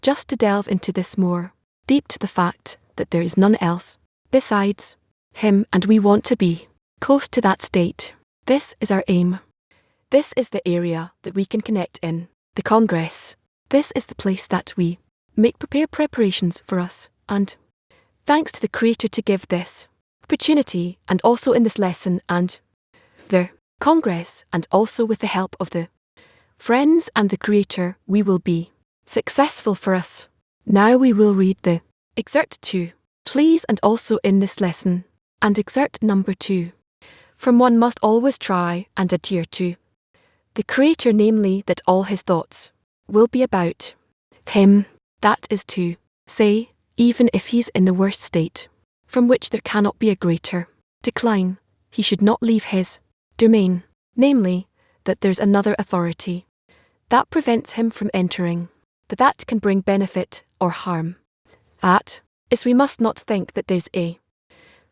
just to delve into this more, deep to the fact that there is none else besides him, and we want to be close to that state. This is our aim. This is the area that we can connect in, the Congress. This is the place that we prepare preparations for us, and thanks to the Creator to give this opportunity, and also in this lesson and the Congress, and also with the help of the friends and the Creator, we will be successful for us. Now we will read the excerpt 2, please, and also in this lesson, and excerpt number 2. From one must always try and adhere to the Creator, namely that all his thoughts will be about him. That is to say, even if he's in the worst state, from which there cannot be a greater decline, he should not leave his domain, namely, that there's another authority that prevents him from entering, that can bring benefit or harm. That is, we must not think that there's a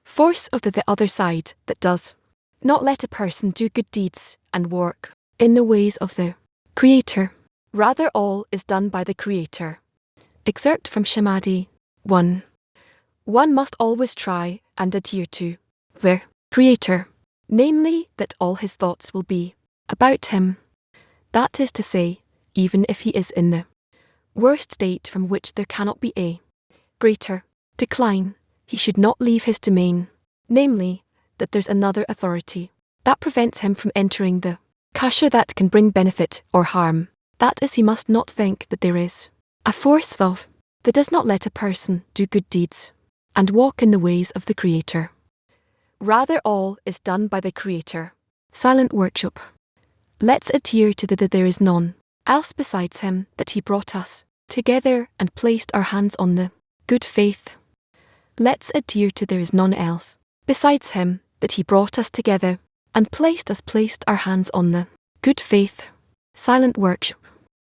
force of the other side that does not let a person do good deeds and work in the ways of the Creator. Rather, all is done by the Creator. Excerpt from Shamadi 1. One must always try and adhere to the Creator, namely that all his thoughts will be about him. That is to say, even if he is in the worst state from which there cannot be a greater decline, he should not leave his domain, namely, that there's another authority that prevents him from entering the kasha that can bring benefit or harm. That is, he must not think that there is a force of that does not let a person do good deeds and walk in the ways of the Creator. Rather, all is done by the Creator. Silent workshop. Let's adhere to that there is none else besides him, that he brought us together and placed our hands on the good faith. Let's adhere to there is none else besides him, that he brought us together and placed our hands on the good faith. Silent workshop.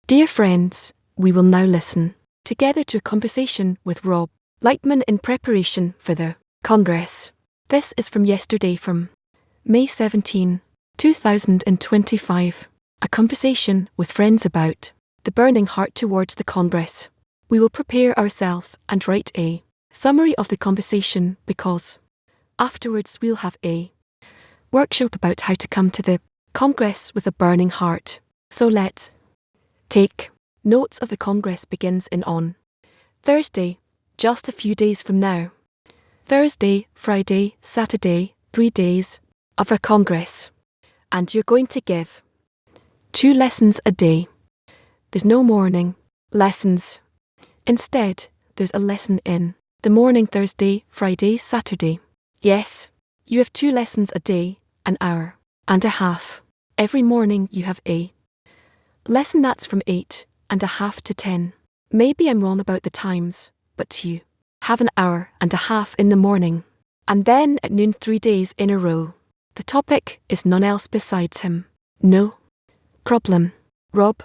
Dear friends, we will now listen together to a conversation with Rob Laitman in preparation for the Congress. This is from yesterday, from May 17, 2025. A conversation with friends about the burning heart towards the Congress. We will prepare ourselves and write a summary of the conversation, because afterwards we'll have a workshop about how to come to the Congress with a burning heart. So let's take notes of the Congress. Begins on Thursday, just a few days from now. Thursday, Friday, Saturday, 3 days of a Congress. And you're going to give 2 lessons a day. There's no morning lessons. Instead, there's a lesson in the morning, Thursday, Friday, Saturday. Yes, you have 2 lessons a day, an hour and a half. Every morning you have a lesson that's from 8:30 to 10. Maybe I'm wrong about the times, but you have an hour and a half in the morning. And then at noon, 3 days in a row. The topic is none else besides him. No problem. Rob,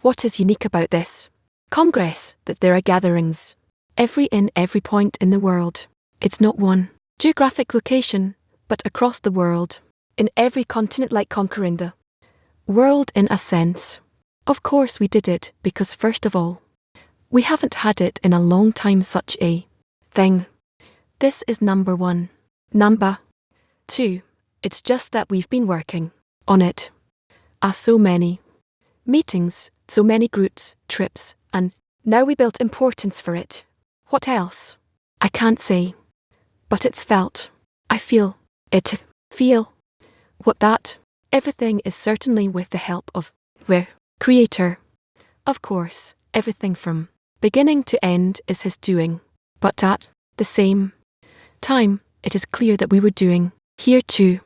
what is unique about this Congress? That there are gatherings in every point in the world. It's not one geographic location, but across the world, in every continent, like conquering the world in a sense. Of course we did it because, first of all, we haven't had it in a long time, such a thing. This is number 1. Number 2, it's just that we've been working on it. So many meetings, so many groups, trips, and now we built importance for it. What else? I can't say. But it's felt. I feel it. Feel what that everything is, certainly with the help of the Creator. Of course, everything from beginning to end is his doing. But at the same time, it is clear that we were doing here too.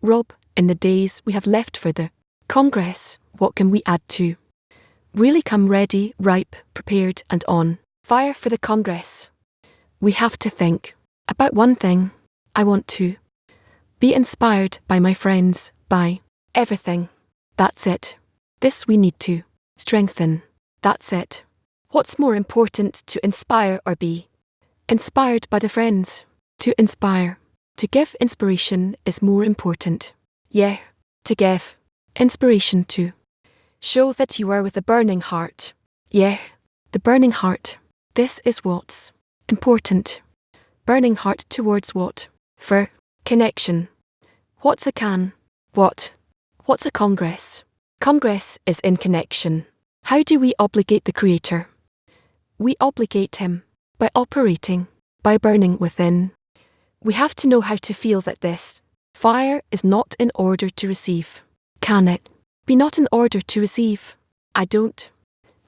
Rob, in the days we have left for the Congress, what can we add to really come ready, ripe, prepared, and on fire for the Congress? We have to think about one thing. I want to be inspired by my friends, by everything. That's it. This we need to strengthen. That's it. What's more important, to inspire or be inspired by the friends? To inspire. To give inspiration is more important. Yeah, to give inspiration, to show that you are with a burning heart. Yeah, The burning heart. This is what's important. Burning heart towards what? For connection. What's a can? What's a congress? Congress is in connection. How do we obligate the Creator? We obligate Him by operating, by burning within. We have to know how to feel that this fire is not in order to receive. Can it be not in order to receive? I don't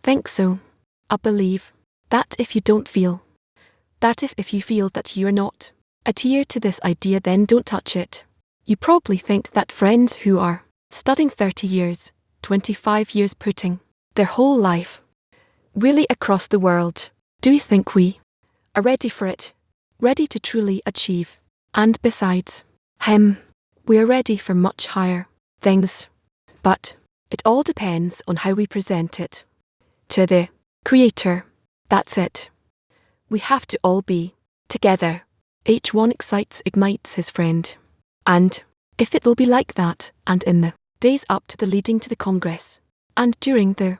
think so. I believe that if you don't feel, that if you feel that you're not adhere to this idea, then don't touch it. You probably think that friends who are studying 30 years, 25 years, putting their whole life really across the world, do you think we are ready for it? Ready to truly achieve? And besides Him, we are ready for much higher things. But it all depends on how we present it to the Creator. That's it. We have to all be together. Each one ignites his friend. And if it will be like that, and in the days up to the leading to the Congress, and during the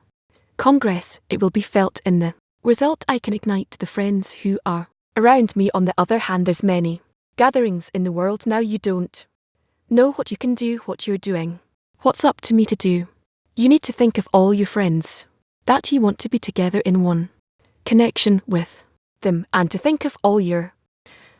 Congress, it will be felt in the result. I can ignite the friends who are around me. On the other hand, there's many gatherings in the world now. You don't know what you can do, what you're doing, what's up to me to do. You need to think of all your friends that you want to be together in one connection with them, and to think of all your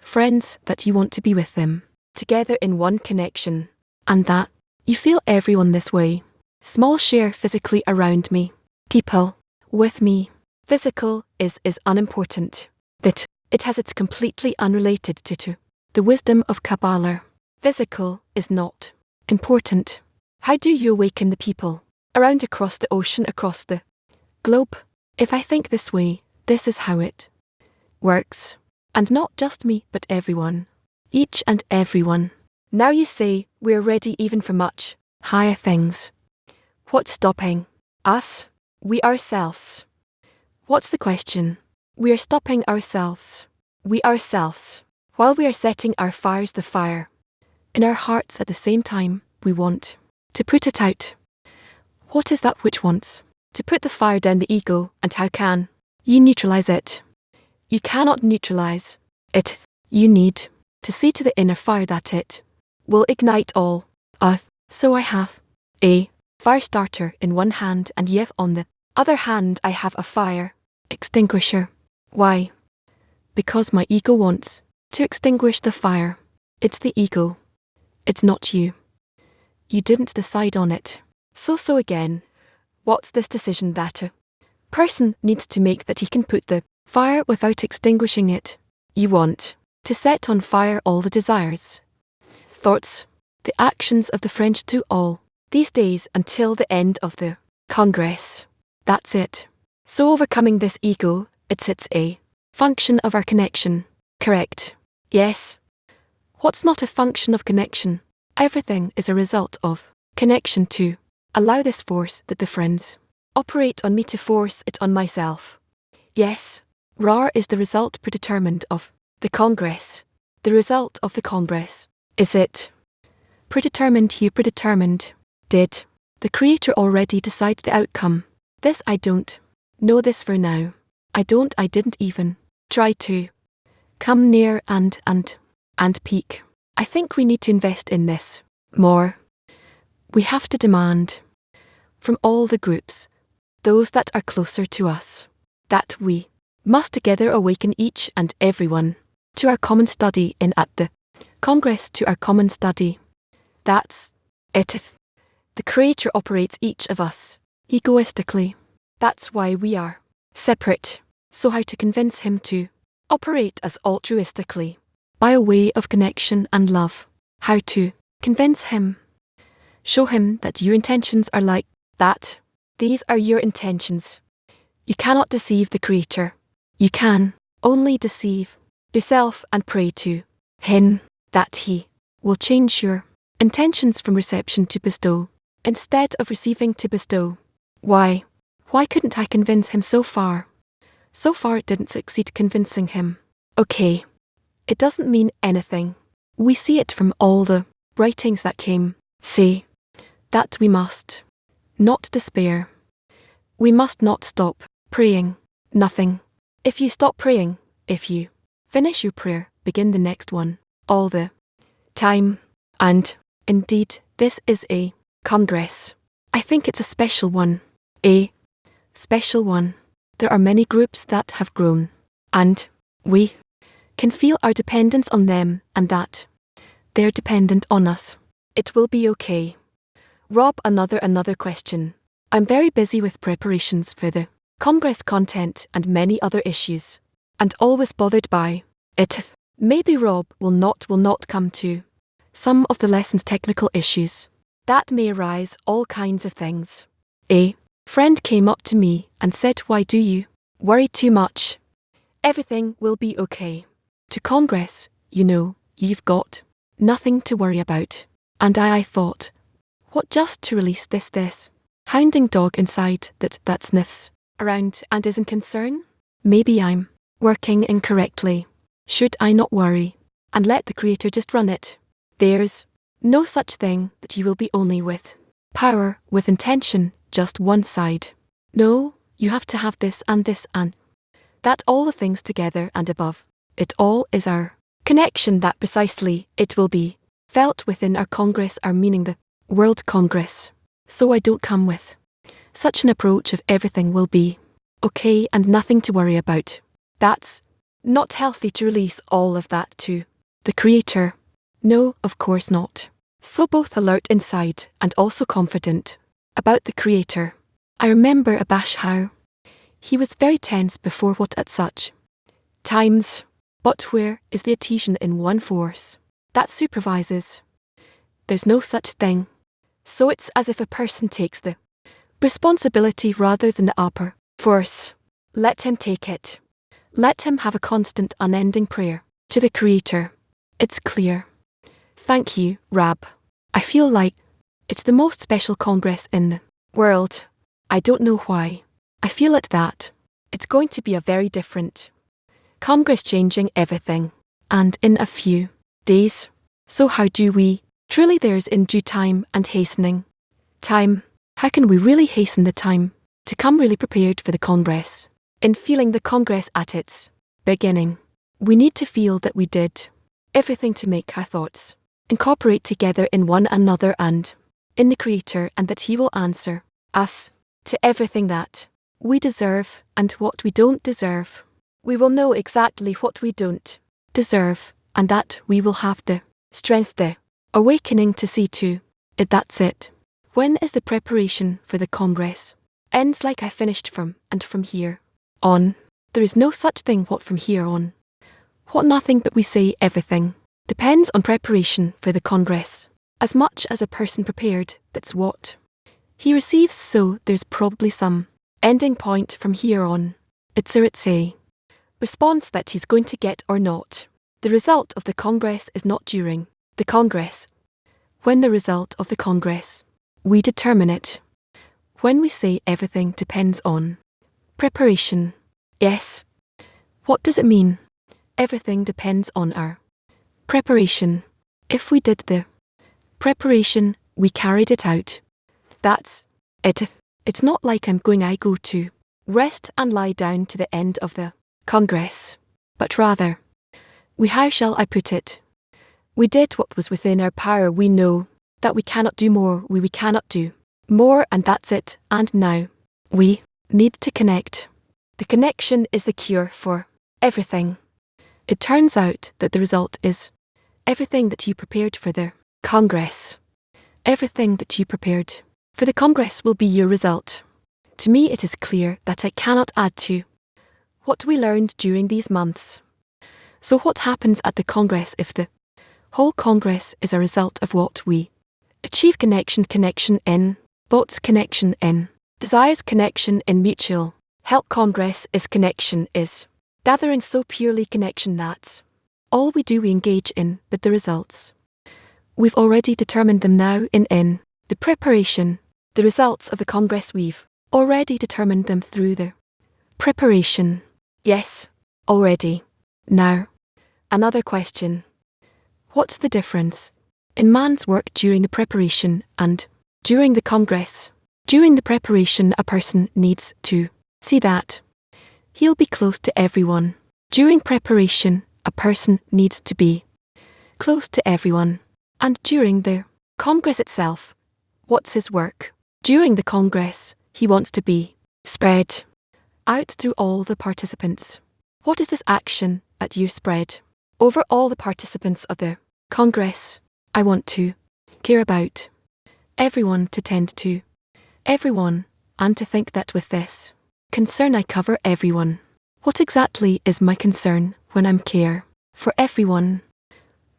friends that you want to be with them together in one connection, and that you feel everyone this way. Small share physically around me, people with me. Physical is unimportant. That it has its completely unrelated to the wisdom of Kabbalah. Physical is not important. How do you awaken the people around across the ocean, across the globe? If I think this way, this is how it works. And not just me, but everyone. Each and everyone. Now you say, we're ready even for much higher things. What's stopping us? We ourselves. What's the question? We are stopping ourselves. We ourselves. While we are setting our fires, the fire in our hearts, at the same time, we want to put it out. What is that which wants to put the fire down? The ego. And how can you neutralize it? You cannot neutralize it. You need to see to the inner fire that it will ignite all. So I have a fire starter in one hand, and yet on the other hand I have a fire extinguisher. Why? Because my ego wants to extinguish the fire. It's the ego. It's not you. You didn't decide on it. So again, what's this decision that a person needs to make, that he can put the fire without extinguishing it? You want to set on fire all the desires, thoughts, the actions of the French to all these days until the end of the Congress. That's it. So overcoming this ego, it's a function of our connection. Correct? Yes. What's not a function of connection? Everything is a result of connection. To allow this force that the friends operate on me, to force it on myself. Yes. RAR is the result predetermined of the Congress. The result of the Congress. Is it predetermined here? Predetermined. Did the Creator already decide the outcome? This I don't know this for now. I didn't even try to come near and peek. I think we need to invest in this more. We have to demand from all the groups, those that are closer to us, that we must together awaken each and everyone to our common study in at the Congress, to our common study. That's it. The Creator operates each of us egoistically. That's why we are separate. So how to convince Him to operate as altruistically? By a way of connection and love. How to convince Him? Show Him that your intentions are like that. These are your intentions. You cannot deceive the Creator. You can only deceive yourself and pray to Him that He will change your intentions from reception to bestow, instead of receiving to bestow. Why? Why couldn't I convince Him so far? So far it didn't succeed convincing Him. Okay. It doesn't mean anything. We see it from all the writings that came. Say that we must not despair. We must not stop praying. Nothing. If you stop praying, if you finish your prayer, begin the next one. All the time. And, indeed, this is a congress. I think it's a special one. A special one. There are many groups that have grown. And we can feel our dependence on them and that they're dependent on us. It will be okay. Rob, another question. I'm very busy with preparations for the Congress content and many other issues, and always bothered by it. Maybe Rob will not come to some of the lessons' technical issues. That may arise all kinds of things. A friend came up to me and said, why do you worry too much? Everything will be okay. To Congress, you've got nothing to worry about. And I thought, what, just to release this hounding dog inside that sniffs around and isn't concerned? Maybe I'm working incorrectly. Should I not worry and let the Creator just run it? There's no such thing that you will be only with power, with intention, just one side. No, you have to have this and that, all the things together and above. It all is our connection that precisely it will be felt within our Congress, our meaning the World Congress. So I don't come with such an approach of everything will be okay and nothing to worry about. That's not healthy to release all of that to the Creator. No, of course not. So both alert inside and also confident about the Creator. I remember Abash how he was very tense before what at such times. But where is the adhesion in one force that supervises? There's no such thing. So it's as if a person takes the responsibility rather than the upper force. Let him take it. Let him have a constant, unending prayer to the Creator. It's clear. Thank you, Rab. I feel like it's the most special Congress in the world. I don't know why. I feel it that it's going to be a very different Congress, changing everything. And in a few days. So how do we truly? There's in due time and hastening time. How can we really hasten the time to come really prepared for the Congress? In feeling the Congress at its beginning, we need to feel that we did everything to make our thoughts incorporate together in one another and in the Creator, and that He will answer us to everything that we deserve and what we don't deserve. We will know exactly what we don't deserve, and that we will have the strength, the awakening to see to it. That's it. When is the preparation for the Congress? Ends like I finished from here on. There is no such thing what from here on. What nothing, but we say everything depends on preparation for the Congress. As much as a person prepared, that's what he receives. So there's probably some ending point from here on. It's a response that he's going to get or not. The result of the Congress is not during the Congress. When the result of the Congress, we determine it. When we say everything depends on preparation. Yes. What does it mean? Everything depends on our preparation. If we did the preparation, we carried it out. That's it. It's not like I go to rest and lie down to the end of the Congress, but rather, how shall I put it? We did what was within our power. We know that we cannot do more. We cannot do more, and that's it. And now, we need to connect. The connection is the cure for everything. It turns out that the result is everything that you prepared for the Congress. Everything that you prepared for the Congress will be your result. To me, it is clear that I cannot add to what we learned during these months. So what happens at the Congress if the whole Congress is a result of what we achieve? Connection in thoughts, connection in desires, connection in mutual help. Congress is connection, is gathering, so purely connection. That's all we do, we engage in, but the results, we've already determined them now in the preparation. The results of the Congress, we've already determined them through the preparation. Yes, already. Now, another question. What's the difference in man's work during the preparation and during the Congress? During the preparation, a person needs to see that He'll be close to everyone. During preparation, a person needs to be close to everyone. And during the Congress itself, what's his work? During the Congress, he wants to be spread out through all the participants. What is this action that you spread over all the participants of the Congress? I want to care about everyone, to tend to everyone, and to think that with this concern I cover everyone. What exactly is my concern when I'm care for everyone?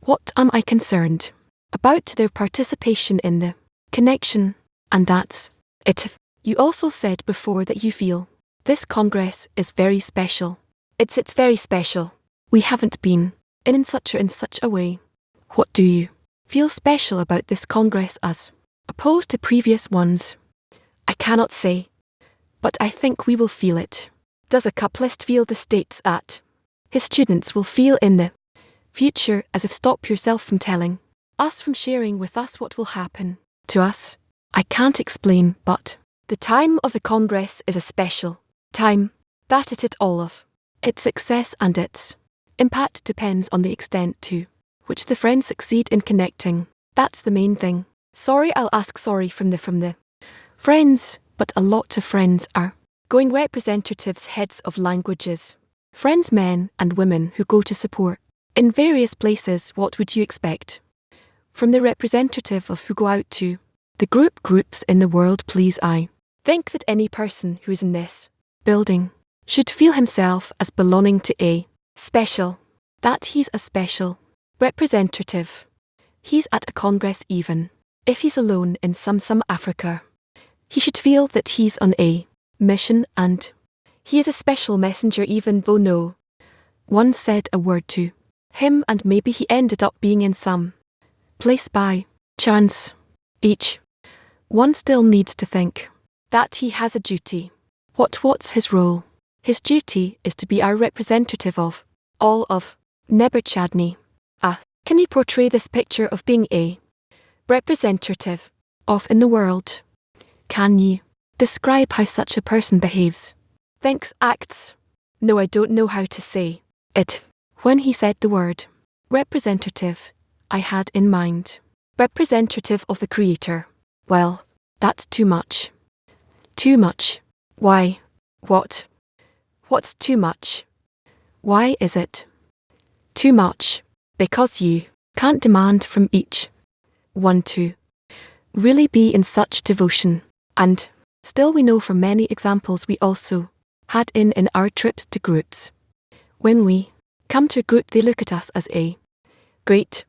What am I concerned about? Their participation in the connection, and that's it. You also said before that you feel this Congress is very special. It's very special. We haven't been in such a way. What do you feel special about this Congress as opposed to previous ones? I cannot say, but I think we will feel it. Does a couplist feel the states at his students will feel in the future as if stop yourself from telling us, from sharing with us what will happen to us? I can't explain, but the time of the Congress is a special time. That it all of its success and its impact depends on the extent to which the friends succeed in connecting. That's the main thing. Sorry, I'll ask sorry from the friends, but a lot of friends are going representatives, heads of languages, friends, men and women who go to support in various places. What would you expect from the representative of who go out to the groups in the world? Please, I think that any person who is in this building should feel himself as belonging to a special, that he's a special representative. He's at a Congress, even if he's alone in some Africa. He should feel that he's on a mission and he is a special messenger, even though no one said a word to him, and maybe he ended up being in some place by chance. Each one still needs to think that he has a duty. What's his role? His duty is to be our representative of all of Nebuchadnezzar. Can you portray this picture of being a representative of in the world? Can you describe how such a person behaves, thinks, acts? No, I don't know how to say it. When he said the word representative, I had in mind representative of the Creator. Well, that's too much. Too much. Why? What's too much? Why is it too much? Because you can't demand from each one to really be in such devotion. And still, we know from many examples we also had in our trips to groups. When we come to a group, they look at us as a great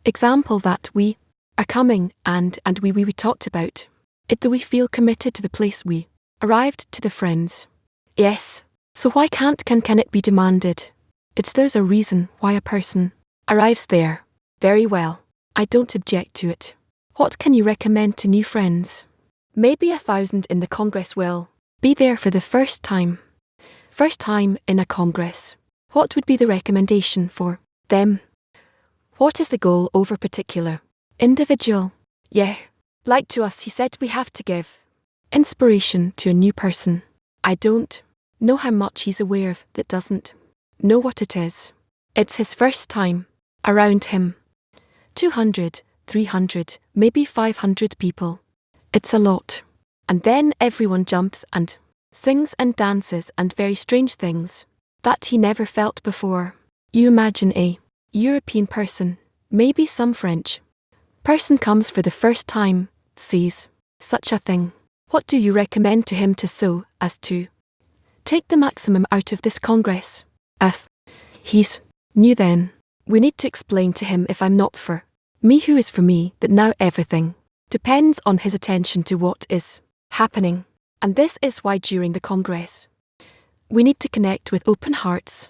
example that we are coming, and we talked about it, that we feel committed to the place we arrived, to the friends. Yes. So why can it be demanded? There's a reason why a person arrives there. Very well. I don't object to it. What can you recommend to new friends? Maybe 1,000 in the Congress will be there for the first time. First time in a Congress. What would be the recommendation for them? What is the goal over particular individual? Yeah. Like to us, he said we have to give inspiration to a new person. I don't know how much he's aware of that doesn't know what it is. It's his first time around him. 200, 300, maybe 500 people. It's a lot. And then everyone jumps and sings and dances and very strange things that he never felt before. You imagine a European person, maybe some French person comes for the first time, sees such a thing. What do you recommend to him to so as to take the maximum out of this Congress? If he's new, then we need to explain to him, if I'm not for me, who is for me, that now everything depends on his attention to what is happening. And this is why during the Congress we need to connect with open hearts.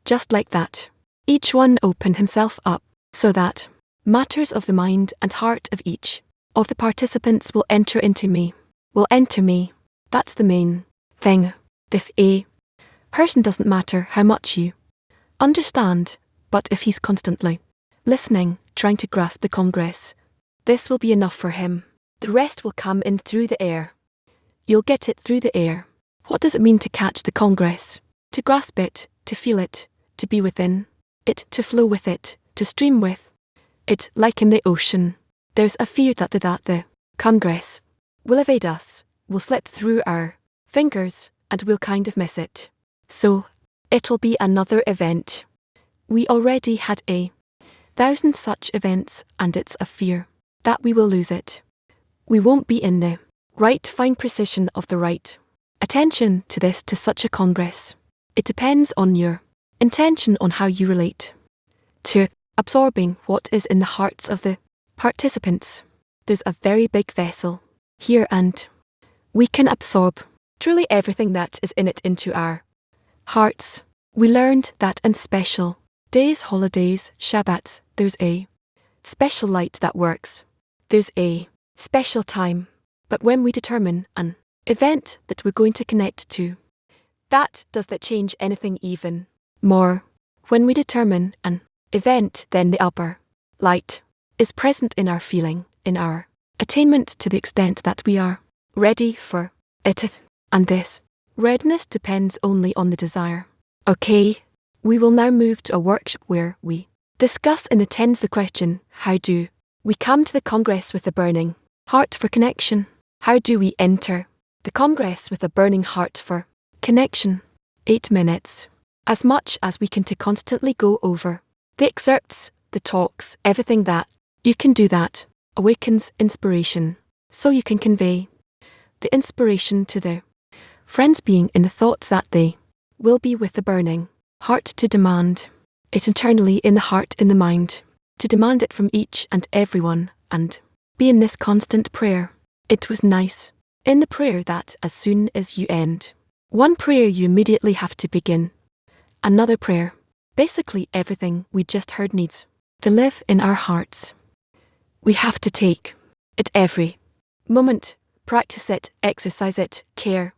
Just like that. Each one open himself up, so that matters of the mind and heart of each of the participants will enter into me. Will enter me. That's the main thing. If a person doesn't matter how much you understand, but if he's constantly listening, trying to grasp the Congress, this will be enough for him. The rest will come in through the air. You'll get it through the air. What does it mean to catch the Congress? to grasp it, to feel it, to be within it, to flow with it, to stream with it, like in the ocean. There's a fear that the Congress will evade us, will slip through our fingers, and we'll kind of miss it. So, it'll be another event. We already had 1,000 such events, and it's a fear that we will lose it. We won't be in the right fine precision of the right attention to this, to such a Congress. It depends on your intention, on how you relate to absorbing what is in the hearts of the participants. There's a very big vessel here, and we can absorb truly everything that is in it into our hearts. We learned that in special days, holidays, Shabbats, there's a special light that works. There's a special time. But when we determine an event that we're going to connect to, does that change anything even more? When we determine an event, then the upper light is present in our feeling, in our attainment, to the extent that we are ready for it. And this readiness depends only on the desire. Okay, we will now move to a workshop where we discuss in the tens the question, how do we come to the Congress with a burning heart for connection? How do we enter the Congress with a burning heart for connection? 8 minutes. As much as we can to constantly go over the excerpts, the talks, everything that you can do that awakens inspiration, so you can convey the inspiration to their friends, being in the thoughts that they will be with the burning heart to demand it internally in the heart, in the mind, to demand it from each and everyone, and be in this constant prayer. It was nice in the prayer that as soon as you end one prayer, you immediately have to begin another prayer. Basically, everything we just heard needs to live in our hearts. We have to take it every moment, practice it, exercise it, care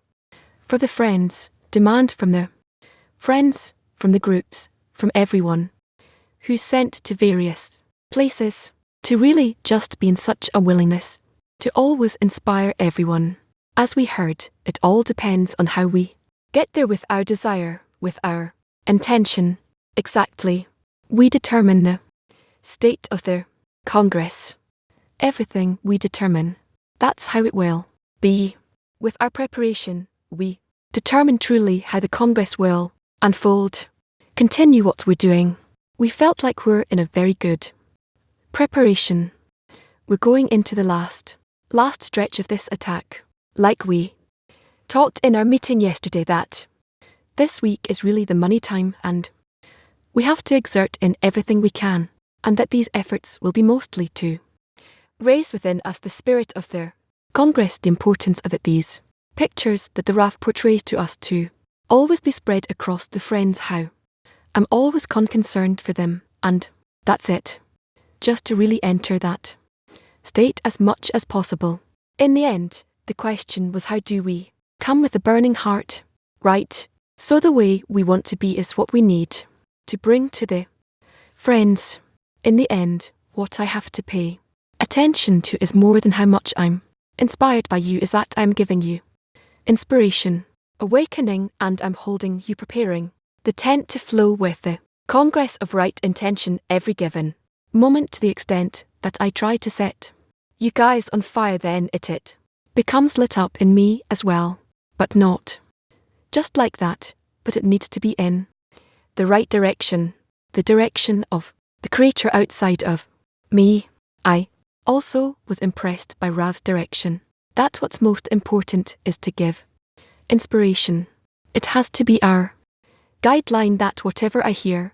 for the friends, demand from the friends, from the groups, from everyone who's sent to various places, to really just be in such a willingness to always inspire everyone. As we heard, it all depends on how we get there, with our desire, with our intention. Exactly. We determine the state of the Congress. Everything we determine, that's how it will be. With our preparation, we determine truly how the Congress will unfold. Continue what we're doing. We felt like we're in a very good preparation. We're going into the last stretch of this attack. Like we talked in our meeting yesterday, that this week is really the money time, and we have to exert in everything we can, and that these efforts will be mostly to raise within us the spirit of the Congress, the importance of it, these pictures that the RAF portrays to us, to always be spread across the friends. How I'm always concerned for them, and that's it. Just to really enter that state as much as possible. In the end, the question was, how do we come with a burning heart? Right. So the way we want to be is what we need to bring to the friends. In the end, what I have to pay attention to is more than how much I'm inspired by you, is that I'm giving you inspiration, awakening, and I'm holding you, preparing the tent to flow with the Congress of right intention every given moment, to the extent that I try to set you guys on fire. Then it becomes lit up in me as well, but not just like that, but it needs to be in the right direction, the direction of the creator outside of me. I also was impressed by Rav's direction. That's what's most important, is to give inspiration. It has to be our guideline, that whatever I hear,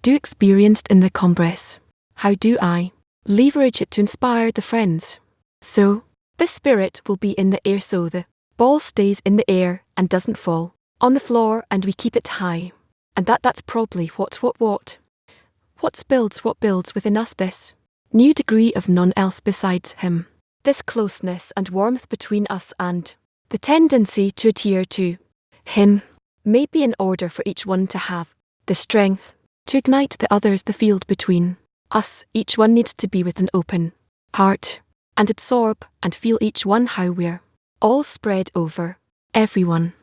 do experienced in the Congress, how do I leverage it to inspire the friends? So, the spirit will be in the air, so the ball stays in the air and doesn't fall on the floor, and we keep it high. And that's probably what builds within us this new degree of none else besides him. This closeness and warmth between us, and the tendency to adhere to him, may be in order for each one to have the strength to ignite the others. The field between us, each one needs to be with an open heart, and absorb and feel each one, how we're all spread over everyone.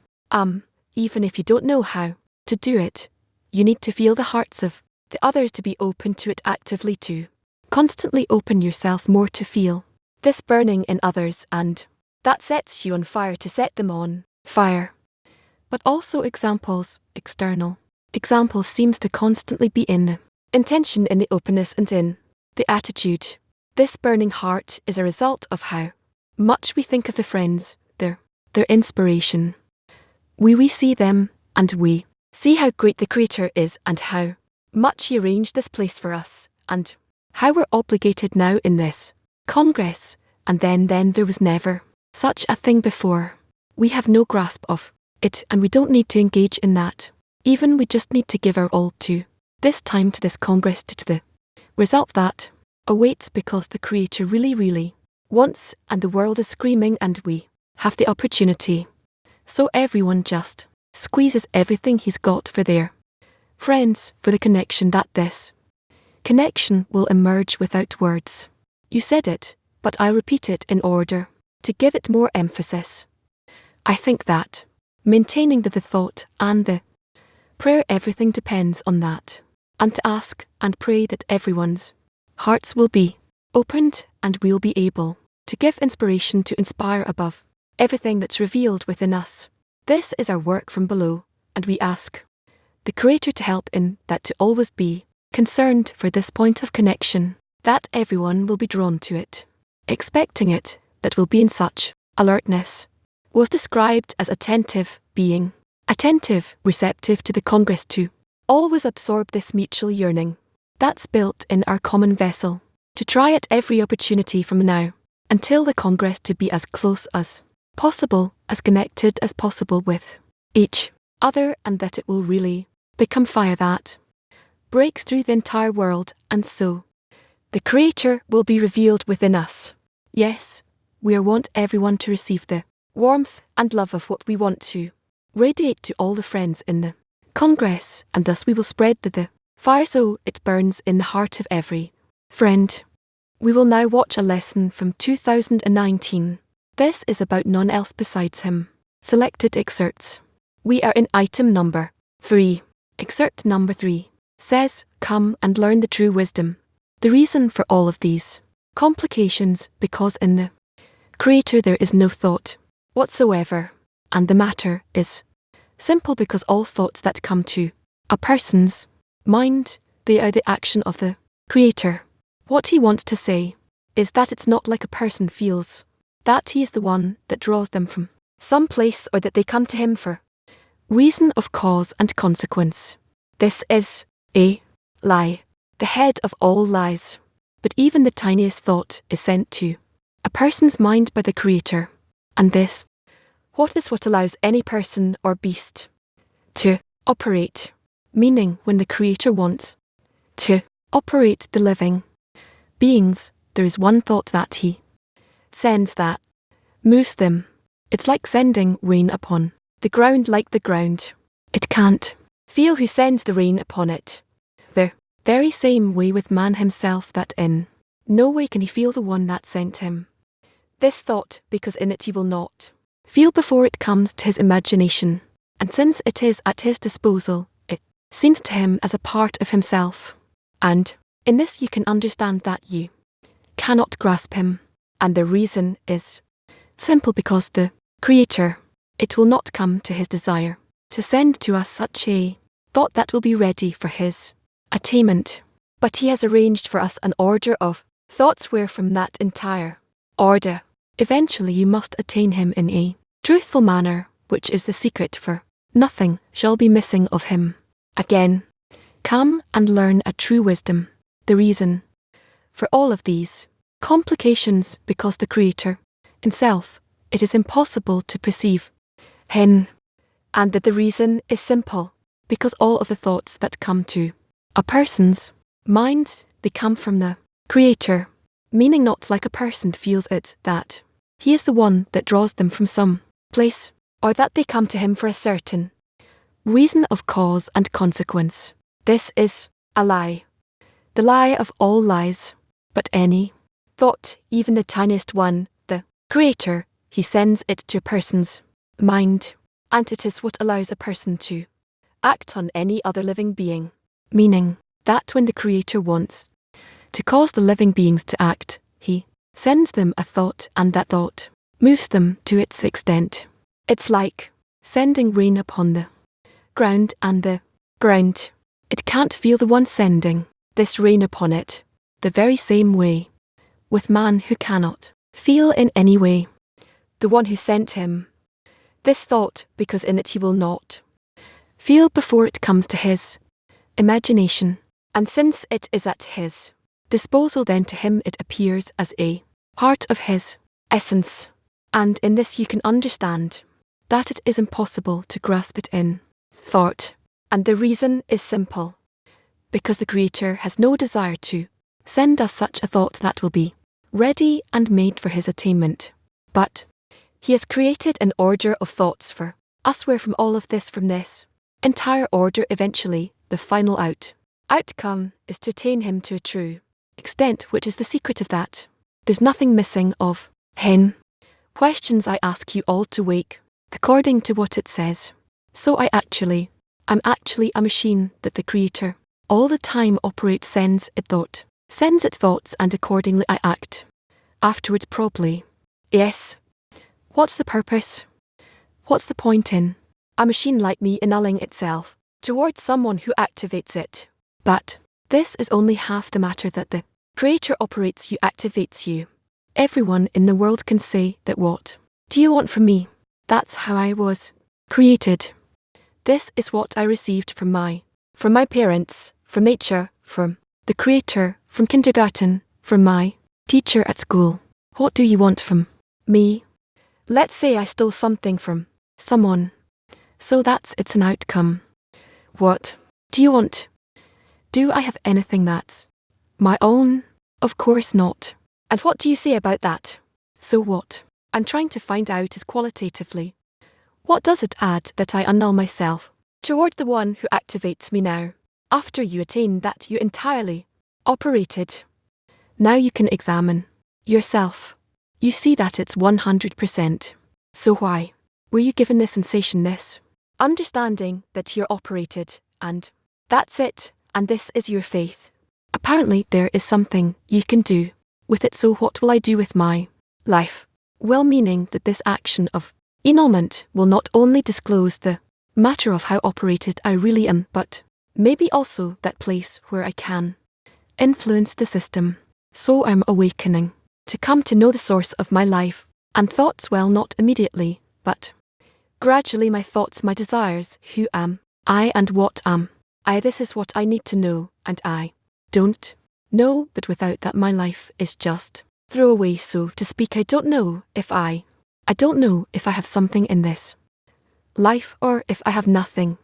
even if you don't know how to do it. You need to feel the hearts of the others to be open to it actively too. Constantly open yourselves more to feel this burning in others, and that sets you on fire to set them on fire. But also examples, external examples seems to constantly be in the intention, in the openness and in the attitude. This burning heart is a result of how much we think of the friends, their inspiration. We see them, and we see how great the Creator is and how much He arranged this place for us, and how we're obligated now in this Congress, and then there was never such a thing before. We have no grasp of it, and we don't need to engage in that. Even we just need to give our all to this time, to this Congress, to the result that awaits, because the Creator really wants, and the world is screaming, and we have the opportunity. So everyone just squeezes everything he's got for their friends, for the connection, that this connection will emerge without words. You said it, but I repeat it in order to give it more emphasis. I think that maintaining the thought and the prayer, everything depends on that. And to ask and pray that everyone's hearts will be opened, and we'll be able to give inspiration to inspire above everything that's revealed within us. This is our work from below, and we ask the Creator to help in that, to always be concerned for this point of connection, that everyone will be drawn to it, expecting it, that will be in such alertness. Was described as attentive, being attentive, receptive to the Congress, to always absorb this mutual yearning that's built in our common vessel, to try at every opportunity from now until the Congress to be as close as possible, as connected as possible with each other, and that it will really become fire that breaks through the entire world, and so the Creator will be revealed within us. Yes, we want everyone to receive the warmth and love of what we want to radiate to all the friends in the Congress, and thus we will spread the fire so it burns in the heart of every friend. We will now watch a lesson from 2019. This is about none else besides Him. Selected excerpts. We are in item number 3. Excerpt number 3 says, "Come and learn the true wisdom." The reason for all of these complications, because in the Creator there is no thought whatsoever, and the matter is simple, because all thoughts that come to a person's mind, they are the action of the Creator. What He wants to say is that it's not like a person feels that He is the one that draws them from some place, or that they come to Him for reason of cause and consequence. This is a lie, the head of all lies. But even the tiniest thought is sent to a person's mind by the Creator, and this is what allows any person or beast to operate, meaning when the Creator wants to operate the living beings, there is one thought that He sends that moves them. It's like sending rain upon the ground, like the ground. It can't feel who sends the rain upon it. The very same way with man himself, that in no way can he feel the one that sent him this thought, because in it he will not feel before it comes to his imagination, and since it is at his disposal, it seems to him as a part of himself. And in this you can understand that you cannot grasp him, and the reason is simple, because the Creator, it will not come to His desire to send to us such a thought that will be ready for His attainment, but He has arranged for us an order of thoughts where from that entire order eventually you must attain Him in a truthful manner, which is the secret, for nothing shall be missing of Him. Again, come and learn a true wisdom. The reason for all of these complications, because the Creator Himself, it is impossible to perceive Him, and that the reason is simple, because all of the thoughts that come to a person's mind, they come from the Creator, meaning not like a person feels it, that He is the one that draws them from some place, or that they come to Him for a certain reason of cause and consequence. This is a lie, the lie of all lies. But any thought, even the tiniest one, the Creator, He sends it to a person's mind. and it is what allows a person to act on any other living being. Meaning that when the Creator wants to cause the living beings to act, He sends them a thought, and that thought moves them to its extent. It's like sending rain upon the ground, and the ground, it can't feel the one sending this rain upon it. The very same way with man, who cannot feel in any way the one who sent him this thought, because in it he will not feel before it comes to his imagination. And since it is at his disposal, then to him it appears as a part of his essence. And in this you can understand that it is impossible to grasp it in thought. And the reason is simple. Because the Creator has no desire to send us such a thought that will be ready and made for his attainment. But He has created an order of thoughts for us, where from all of this, from this entire order, eventually the final outcome is to attain him to a true extent, which is the secret of that. There's nothing missing of him. Questions I ask you all to wake according to what it says. So I'm actually a machine that the Creator all the time operates, sends it thoughts, and accordingly I act afterwards properly. Yes. What's the purpose? What's the point in a machine like me annulling itself towards someone who activates it? But this is only half the matter, that the Creator operates you, activates you. Everyone in the world can say that. What do you want from me? That's how I was created. This is what I received from my parents, from nature, from the Creator, from kindergarten, from my teacher at school. What do you want from me? Let's say I stole something from someone. So it's an outcome. What do you want? Do I have anything that's my own? Of course not. And what do you say about that? So what I'm trying to find out is qualitatively, what does it add that I annul myself toward the one who activates me now, after you attain that you entirely operated? Now you can examine yourself. You see that it's 100%. So why were you given this sensation, this understanding that you're operated, and that's it, and this is your faith? Apparently there is something you can do with it. So what will I do with my life? Well, meaning that this action of annulment will not only disclose the matter of how operated I really am, but maybe also that place where I can influence the system. So I'm awakening to come to know the source of my life and thoughts, well, not immediately, but gradually my thoughts, my desires, who am I and what am I? This is what I need to know, and I don't know, but without that my life is just throwaway, so to speak. I don't know if I have something in this life, or if I have nothing.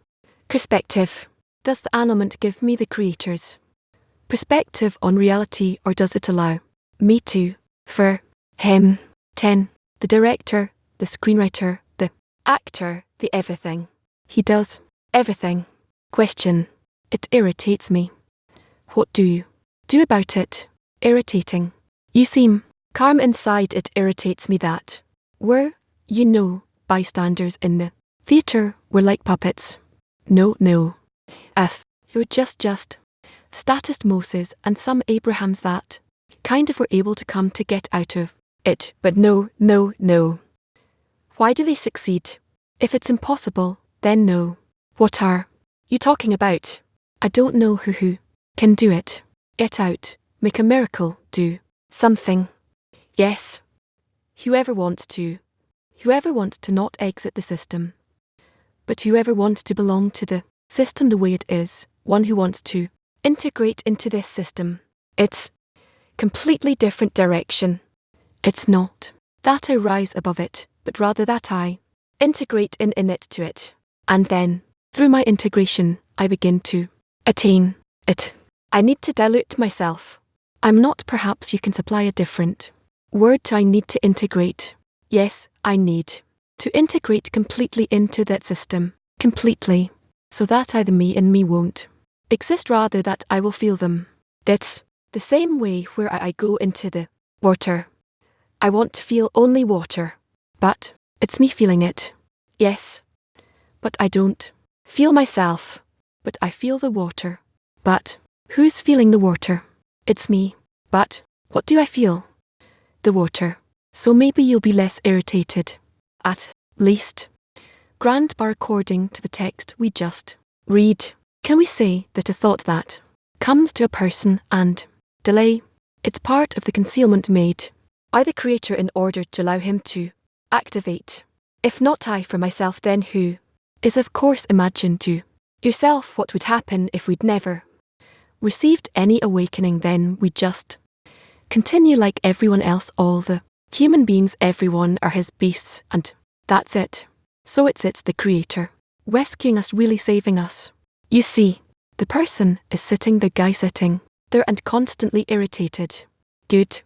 Perspective. Does the annulment give me the Creator's perspective on reality, or does it allow me to, for him, 10, the director, the screenwriter, the actor, the everything? He does everything. Question. It irritates me. What do you do about it? Irritating. You seem calm inside. It irritates me that were, bystanders in the theatre were like puppets. No. If you're just statist Moses and some Abrahams that kind of were able to come to get out of it, but no. Why do they succeed? If it's impossible, then no. What are you talking about? I don't know who can do it. Get out, make a miracle, do something. Yes. Whoever wants to not exit the system, but whoever wants to belong to the system the way it is, one who wants to integrate into this system. It's completely different direction. It's not that I rise above it, but rather that I integrate in it to it. And then, through my integration, I begin to attain it. I need to dilute myself. I'm not, perhaps you can supply a different word to I need to integrate. Yes, I need to integrate completely into that system, completely, so that I, the me in me, won't exist, rather that I will feel them. That's the same way where I go into the water. I want to feel only water, but it's me feeling it. Yes. but I don't feel myself. But I feel the water. But who's feeling the water? It's me. But what do I feel? The water. So maybe you'll be less irritated. At least. Grand bar according to the text we just read. Can we say that a thought that comes to a person and delay, it's part of the concealment made by the Creator in order to allow him to activate? If not I for myself, then who? Is of course imagine to yourself what would happen if we'd never received any awakening. Then we just continue like everyone else. All the human beings, everyone are his beasts, and that's it. So it's the Creator rescuing us, really saving us. You see, the person is sitting, the guy sitting there and constantly irritated. Good.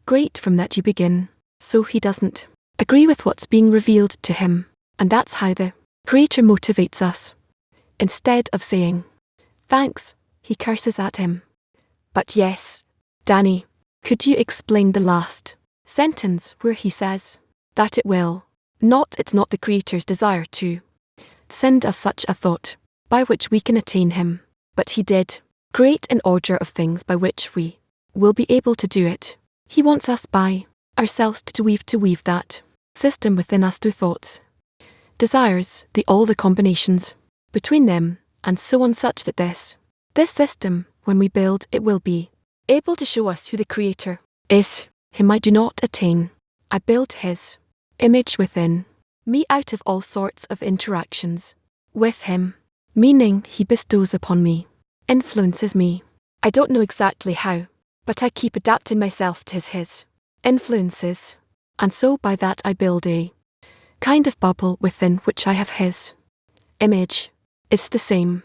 Great, from that you begin. So he doesn't agree with what's being revealed to him, and that's how the Creator motivates us. Instead of saying, thanks, he curses at him. But yes, Danny, could you explain the last sentence where he says that it's not the Creator's desire to send us such a thought by which we can attain him, but he did create an order of things by which we will be able to do it. He wants us by ourselves to weave that system within us through thoughts, desires, all the combinations between them, and so on, such that this system, when we build, it will be able to show us who the Creator is, him I do not attain. I build his image within me out of all sorts of interactions with him, meaning he bestows upon me, influences me. I don't know exactly how, but I keep adapting myself to his influences, and so by that I build a kind of bubble within which I have his image. It's the same.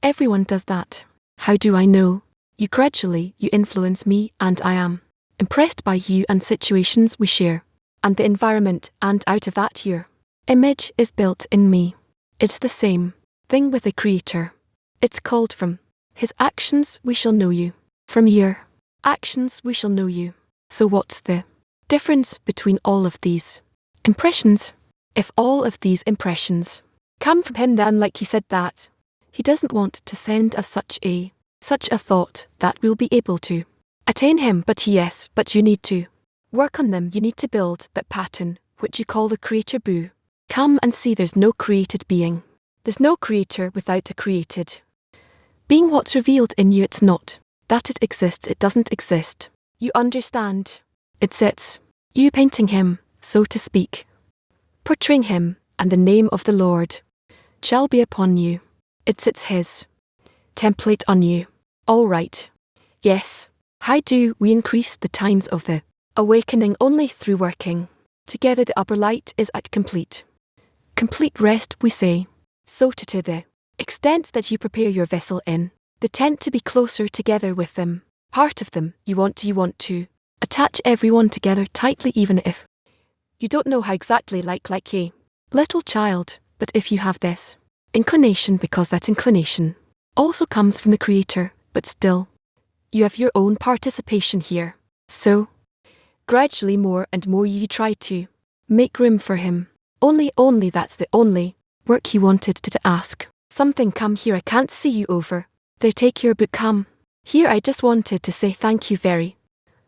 Everyone does that. How do I know? You gradually, you influence me, and I am impressed by you and situations we share, and the environment, and out of that your image is built in me. It's the same thing with the Creator. It's called from his actions we shall know you. From your actions we shall know you. So what's the difference between all of these impressions? If all of these impressions come from him, then like he said that he doesn't want to send us such a thought that we'll be able to attain him, but you need to work on them. You need to build that pattern which you call the Creator. Boo. Come and see, there's no created being. There's no Creator without a created being. What's revealed in you, it's not that it exists, it doesn't exist. You understand? It's you painting him, so to speak, portraying him, and the name of the Lord shall be upon you. It's his template on you. All right. Yes. How do we increase the times of the awakening? Only through working together. The upper light is at complete rest, we say. So to the extent that you prepare your vessel in the tent to be closer together with them, part of them, you want to attach everyone together tightly, even if you don't know how exactly, like a little child. But if you have this inclination, because that inclination also comes from the Creator, but still, you have your own participation here. So, gradually more and more you try to make room for him. Only that's the only work he wanted to ask. Something, come here, I can't see you over there, take your book, come here. I just wanted to say thank you very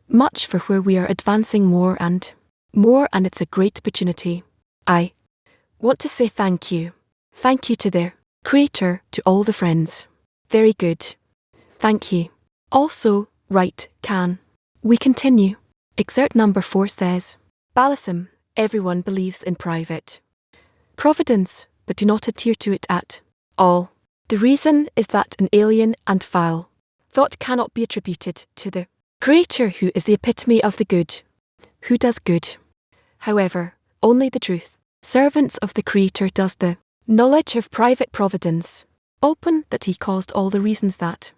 much for where we are advancing more and it's a great opportunity. I want to say thank you. Thank you to the Creator, to all the friends. Very good. Thank you. Also, right, can we continue? Excerpt number 4 says, Balsam, everyone believes in private providence, but do not adhere to it at all. The reason is that an alien and foul thought cannot be attributed to the Creator, who is the epitome of the good, who does good. However, only the truth servants of the Creator does the knowledge of private providence open, that he caused all the reasons that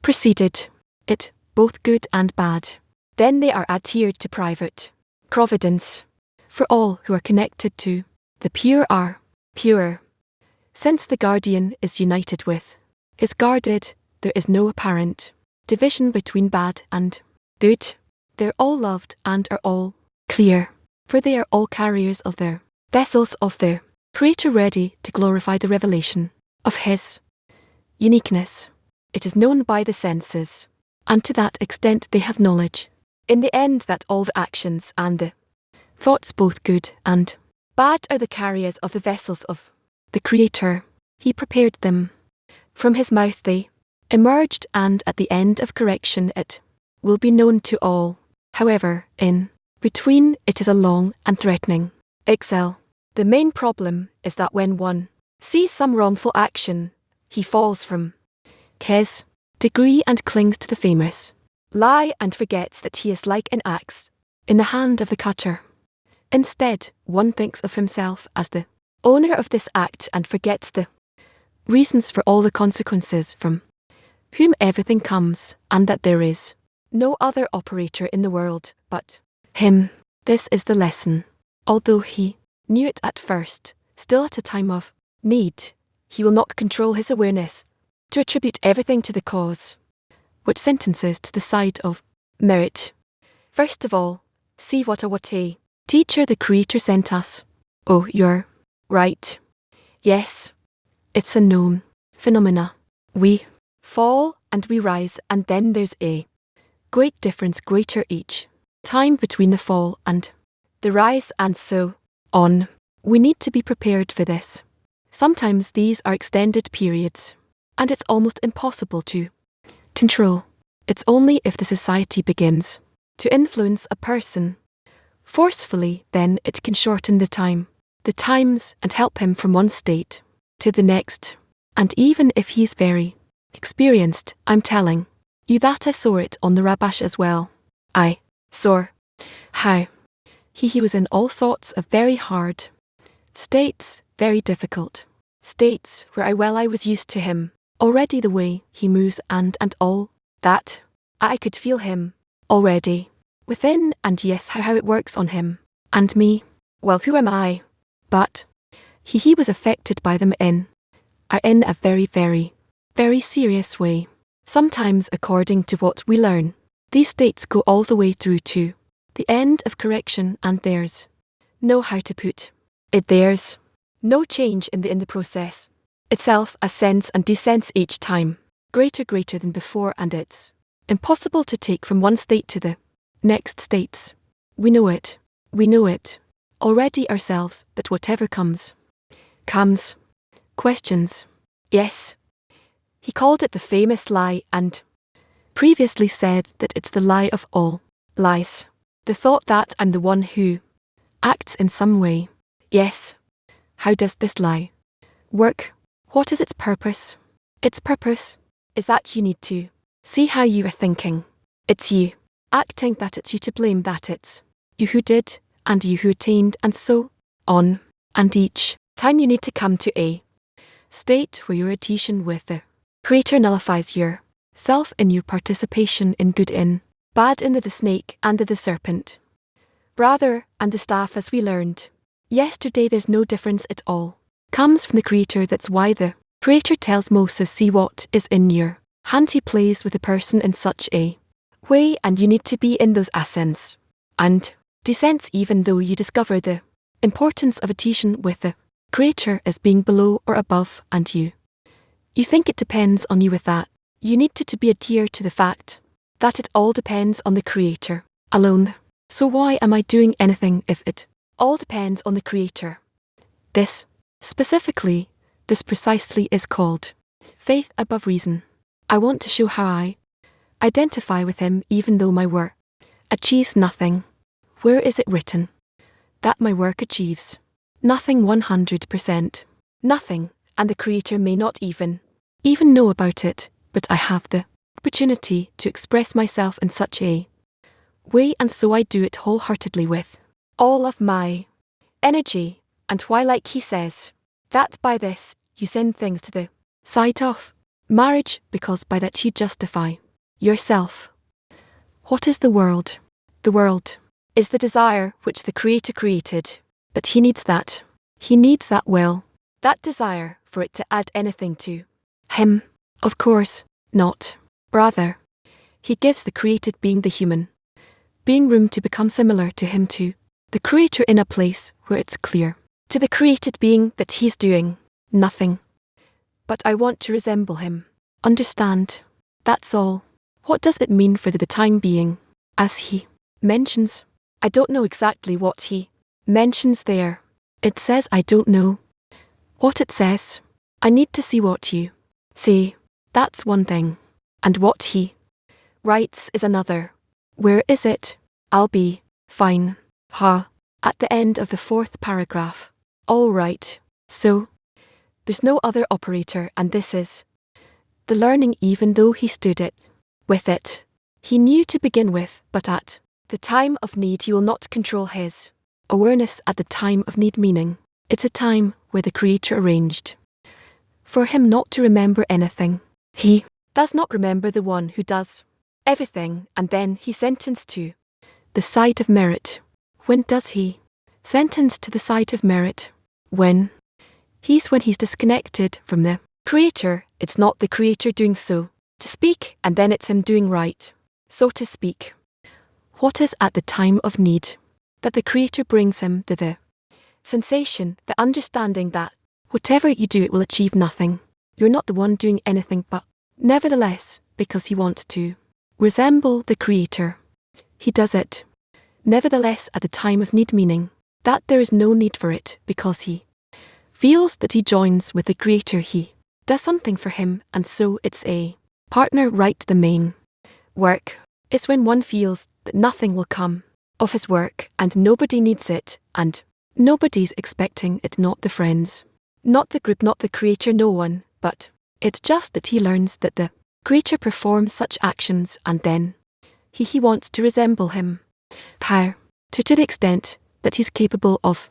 preceded it, both good and bad. Then they are adhered to private providence. For all who are connected to the pure are pure. Since the guardian is united with, is guarded, there is no apparent division between bad and good. They're all loved and are all clear, for they are all carriers of their vessels of the Creator ready to glorify the revelation of His uniqueness. It is known by the senses, and to that extent they have knowledge. In the end that all the actions and the thoughts both good and bad are the carriers of the vessels of the Creator. He prepared them. From His mouth they emerged, and at the end of correction it will be known to all. However, in between it is a long and threatening exile. The main problem is that when one sees some wrongful action, he falls from his degree and clings to the famous lie and forgets that he is like an axe in the hand of the cutter. Instead, one thinks of himself as the owner of this act and forgets the reasons for all the consequences from whom everything comes, and that there is no other operator in the world but Him. This is the lesson. Although he knew it at first, still at a time of need, he will not control his awareness to attribute everything to the cause, which sentences to the side of merit. First of all, see what a teacher the Creator sent us. Oh, you're right. Yes, it's a known phenomena. We fall and we rise, and then there's a great difference, greater each time between the fall and the rise, and so on. We need to be prepared for this. Sometimes these are extended periods, and it's almost impossible to control. It's only if the society begins to influence a person forcefully, then it can shorten the times, and help him from one state to the next. And even if he's very experienced, I'm telling you that I saw it on the Rabash as well. I saw how he was in all sorts of very hard states, very difficult states, where I was used to him already, the way he moves and all that. I could feel him already within, and yes, how it works on him and me. Well, who am I? But he was affected by them in a very, very, very serious way. Sometimes, according to what we learn, these states go all the way through to the end of correction, and there's no how to put it. There's no change in the process itself ascends and descends each time, greater than before, and it's impossible to take from one state to the next states. We know it already ourselves, that whatever comes. Questions. Yes. He called it the famous lie, and previously said that it's the lie of all lies. The thought that I'm the one who acts in some way. Yes. How does this lie work? What is its purpose? Its purpose is that you need to see how you are thinking. It's you acting, that it's you to blame, that it's you who did, and you who attained, and so on. And each time you need to come to a state where your adhesion with the Creator nullifies your self in your participation in good, in bad, in the snake and the serpent, brother, and the staff, as we learned yesterday. There's no difference at all. Comes from the Creator. That's why the Creator tells Moses, see what is in your hand. He plays with a person in such a way, and you need to be in those ascents and descents, even though you discover the importance of adhesion with the Creator as being below or above, and you think it depends on you with that. You need to be adhere to the fact that it all depends on the Creator alone. So why am I doing anything if it all depends on the Creator? This precisely is called faith above reason. I want to show how I identify with Him, even though my work achieves nothing. Where is it written that my work achieves nothing? 100%. Nothing, and the Creator may not even know about it, but I have the opportunity to express myself in such a way, and so I do it wholeheartedly with all of my energy. And why, like he says, that by this you send things to the side of marriage, because by that you justify yourself. What is the world? The world is the desire which the Creator created, but He needs that. He needs that will, that desire, for it to add anything to Him. Of course not. Rather, He gives the created being, the human being, room to become similar to Him, to the Creator, in a place where it's clear to the created being that he's doing nothing. But I want to resemble him. Understand? That's all. What does it mean for the time being? As he mentions, I don't know exactly what he mentions there. It says I don't know what it says. I need to see what you say. That's one thing. And what he writes is another. Where is it? I'll be fine. Ha. At the end of the 4th paragraph. All right. So, there's no other operator, and this is the learning, even though he stood it with it. He knew to begin with, but at the time of need he will not control his awareness at the time of need, meaning it's a time where the Creator arranged for him not to remember anything. He does not remember the one who does everything, and then he sentenced to the side of merit. When does he sentence to the side of merit? When he's disconnected from the Creator. It's not the Creator doing so to speak, and then it's him doing right, so to speak. What is at the time of need? That the Creator brings him the sensation, the understanding that whatever you do it will achieve nothing. You're not the one doing anything, but nevertheless, because he wants to resemble the Creator, he does it. Nevertheless at the time of need, meaning that there is no need for it, because he feels that he joins with the Creator, he does something for him, and so it's a partner. Right, the main work is when one feels that nothing will come of his work, and nobody needs it, and nobody's expecting it, not the friends, not the group, not the Creator, no one, but it's just that he learns that the Creator performs such actions, and then he wants to resemble him. How? To the extent that he's capable of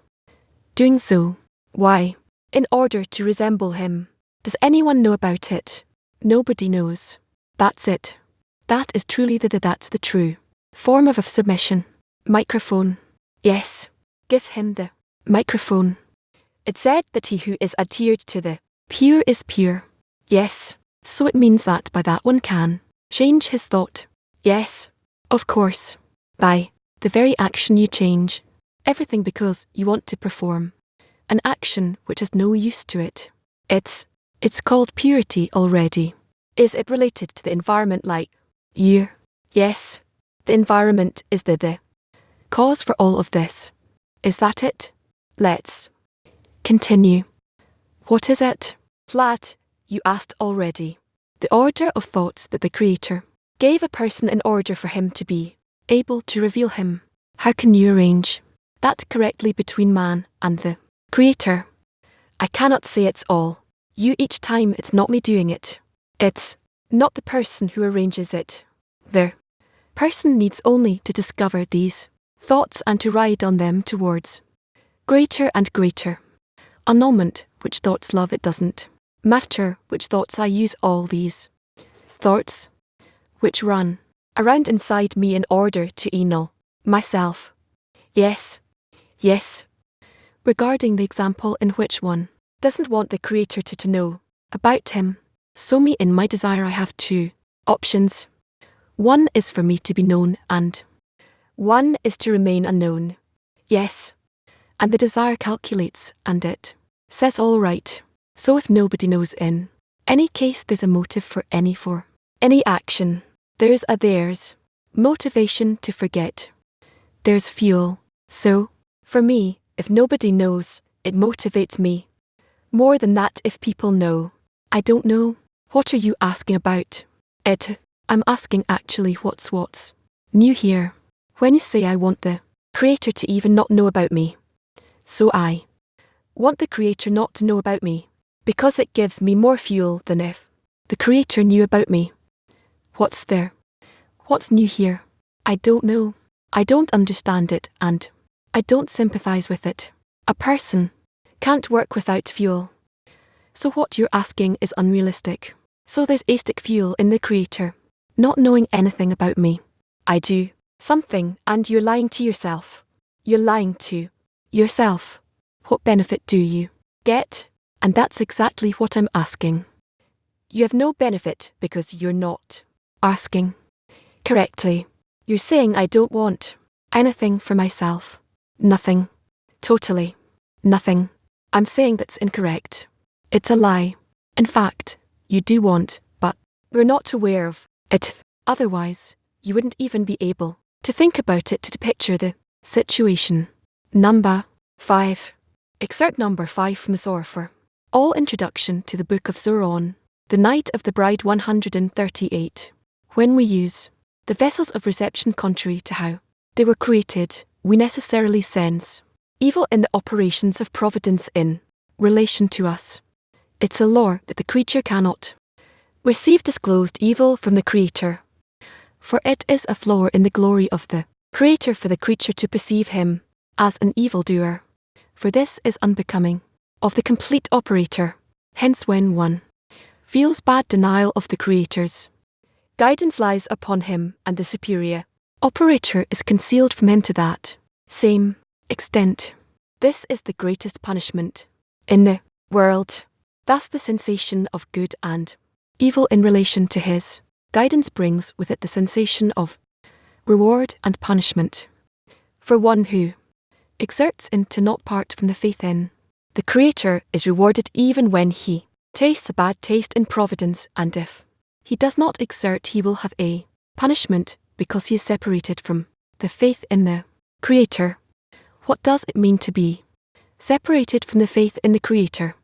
doing so. Why? In order to resemble him. Does anyone know about it? Nobody knows. That's it. That is truly that's the true form of submission. Microphone. Yes. Give him the microphone. It said that he who is adhered to the pure is pure. Yes. So it means that by that one can change his thought. Yes. Of course. By the very action you change everything, because you want to perform an action which has no use to it. It's called purity already. Is it related to the environment like you? Yes. The environment is the cause for all of this. Is that it? Let's continue. What is it? Flat, you asked already. The order of thoughts that the Creator gave a person in order for him to be able to reveal him. How can you arrange that correctly between man and the Creator? I cannot say it's all you each time. It's not me doing it. It's not the person who arranges it. The person needs only to discover these thoughts and to ride on them towards greater and greater annulment. Which thoughts love, it doesn't matter which thoughts I use, all these thoughts which run around inside me in order to annul myself. Yes. Yes. Regarding the example in which one doesn't want the Creator to know about him, so me, in my desire I have two options. One is for me to be known, and one is to remain unknown. Yes. And the desire calculates, and it says all right. So if nobody knows, in any case there's a motive for any action. There's a there's motivation to forget. There's fuel. So, for me, if nobody knows, it motivates me. More than that, if people know. I don't know. What are you asking about? I'm asking actually what's new here. When you say I want the Creator to even not know about me. So I want the Creator not to know about me, because it gives me more fuel than if the Creator knew about me. What's there? What's new here? I don't know. I don't understand it, and I don't sympathize with it. A person can't work without fuel. So what you're asking is unrealistic. So there's aesthetic fuel in the Creator, not knowing anything about me. I do something, and you're lying to yourself. You're lying to yourself. What benefit do you get? And that's exactly what I'm asking. You have no benefit because you're not asking correctly. You're saying I don't want anything for myself. Nothing. Totally. Nothing I'm saying that's incorrect. It's a lie. In fact, you do want, but we're not aware of it. Otherwise, you wouldn't even be able to think about it to picture the situation. Number 5. Excerpt number 5 from Zorfer. All Introduction to the Book of Zoron. The Night of the Bride 138. When we use the vessels of reception contrary to how they were created, we necessarily sense evil in the operations of providence in relation to us. It's a law that the creature cannot receive disclosed evil from the Creator, for it is a flaw in the glory of the Creator for the creature to perceive him as an evildoer, for this is unbecoming of the complete operator. Hence when one feels bad denial of the Creator's guidance lies upon him, and the superior operator is concealed from him to that same extent. This is the greatest punishment in the world. Thus the sensation of good and evil in relation to his guidance brings with it the sensation of reward and punishment. For one who exerts in to not part from the faith in the Creator is rewarded even when he tastes a bad taste in providence, and if he does not exert he will have a punishment because he is separated from the faith in the Creator. What does it mean to be separated from the faith in the Creator?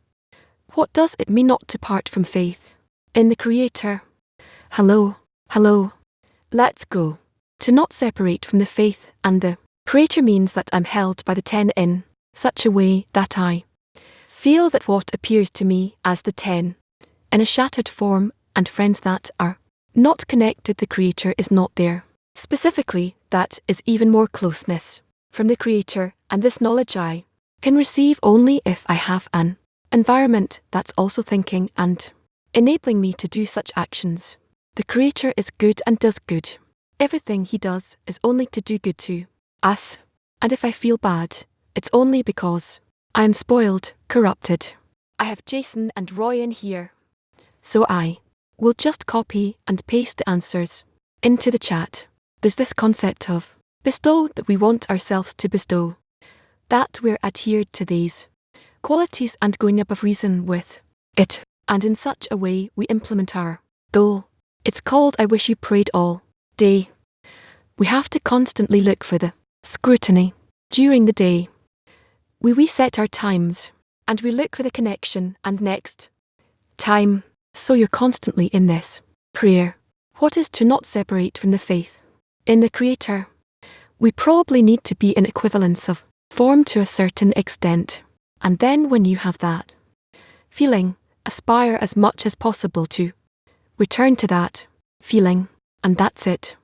What does it mean not to part from faith in the Creator? Hello. Let's go. To not separate from the faith and the Creator means that I'm held by the 10 in such a way that I feel that what appears to me as the 10 in a shattered form and friends that are not connected the Creator is not there. Specifically, that is even more closeness from the Creator, and this knowledge I can receive only if I have an environment that's also thinking and enabling me to do such actions. The Creator is good and does good. Everything he does is only to do good to us, and if I feel bad, it's only because I am spoiled, corrupted. I have Jason and Roy in here, so I will just copy and paste the answers into the chat. There's this concept of bestow that we want ourselves to bestow, that we're adhered to these qualities and going above reason with it, and in such a way we implement our goal. It's called I wish you prayed all day. We have to constantly look for the scrutiny during the day. We reset our times, and we look for the connection and next time. So you're constantly in this prayer. What is to not separate from the faith in the Creator? We probably need to be in equivalence of form to a certain extent, and then when you have that feeling, aspire as much as possible to return to that feeling, and that's it.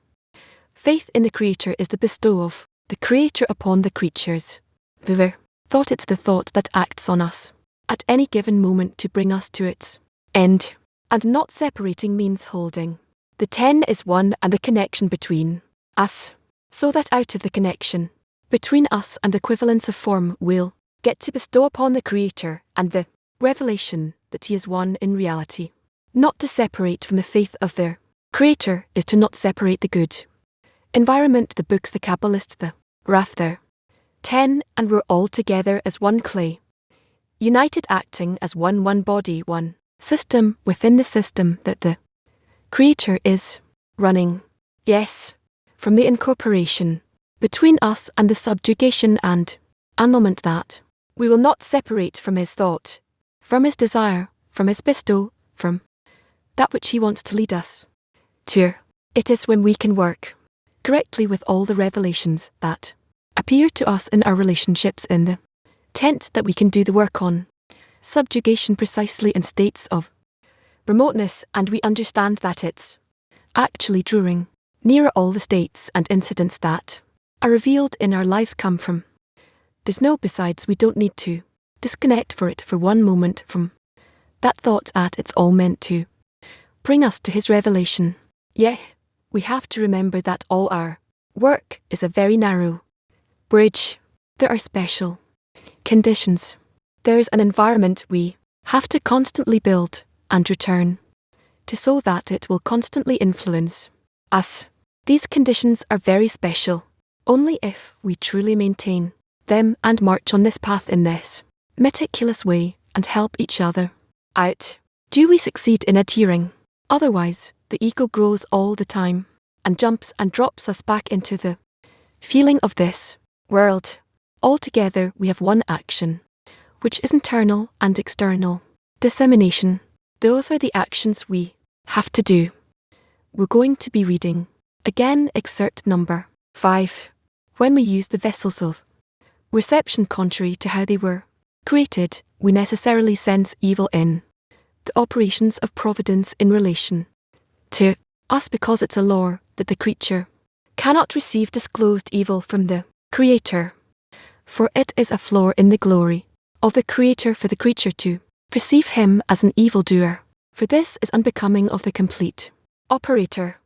Faith in the Creator is the bestow of the Creator upon the creatures. The thought, it's the thought that acts on us at any given moment to bring us to its end. And not separating means holding the 10 is one and the connection between us, so that out of the connection between us and equivalence of form we'll get to bestow upon the Creator and the revelation that he is one in reality. Not to separate from the faith of their Creator is to not separate the good environment, the books, the Kabbalists, the Raf, their 10, and we're all together as one clay, united acting as one body, one system within the system that the Creator is running. Yes, from the incorporation between us and the subjugation and annulment that we will not separate from his thought, from his desire, from his bestow, from that which he wants to lead us to. It is when we can work correctly with all the revelations that appear to us in our relationships in the tent that we can do the work on subjugation precisely in states of remoteness, and we understand that it's actually drawing nearer all the states and incidents that are revealed in our lives come from. There's no besides, we don't need to disconnect for it for one moment from that thought at it's all meant to bring us to his revelation. Yeah, we have to remember that all our work is a very narrow bridge. There are special conditions. There's an environment we have to constantly build and return to so that it will constantly influence us. These conditions are very special. Only if we truly maintain them and march on this path in this meticulous way and help each other out. Do we succeed in adhering? Otherwise, the ego grows all the time and jumps and drops us back into the feeling of this world. Altogether, we have one action, which is internal and external. Dissemination. Those are the actions we have to do. We're going to be reading again excerpt number 5. When we use the vessels of reception contrary to how they were created, we necessarily sense evil in the operations of providence in relation to us, because it's a law that the creature cannot receive disclosed evil from the Creator. For it is a flaw in the glory of the Creator for the creature to perceive him as an evildoer, for this is unbecoming of the complete operator.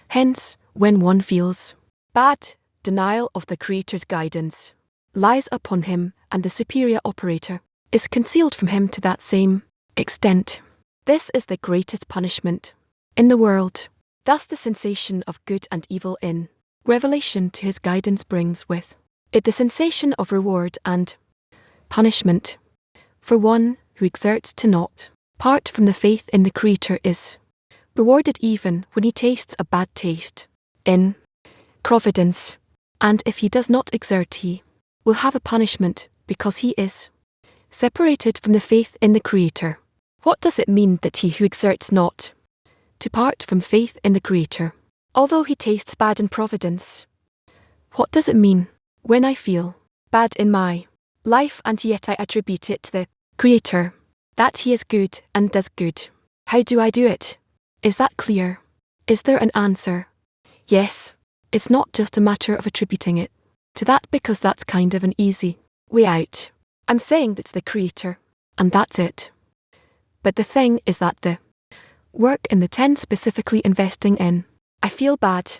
Hence, when one feels bad, denial of the Creator's guidance lies upon him, and the superior operator is concealed from him to that same extent. This is the greatest punishment in the world. Thus the sensation of good and evil in revelation to his guidance brings with it the sensation of reward and punishment. For one who exerts to not part from the faith in the Creator is rewarded even when he tastes a bad taste in providence, and if he does not exert, he will have a punishment because he is separated from the faith in the Creator. What does it mean that he who exerts not to part from faith in the Creator, although he tastes bad in providence? What does it mean when I feel bad in my life and yet I attribute it to the Creator, that he is good and does good? How do I do it? Is that clear? Is there an answer? Yes. It's not just a matter of attributing it to that, because that's kind of an easy way out. I'm saying that's the Creator, and that's it. But the thing is that the work in the 10 specifically investing in I feel bad.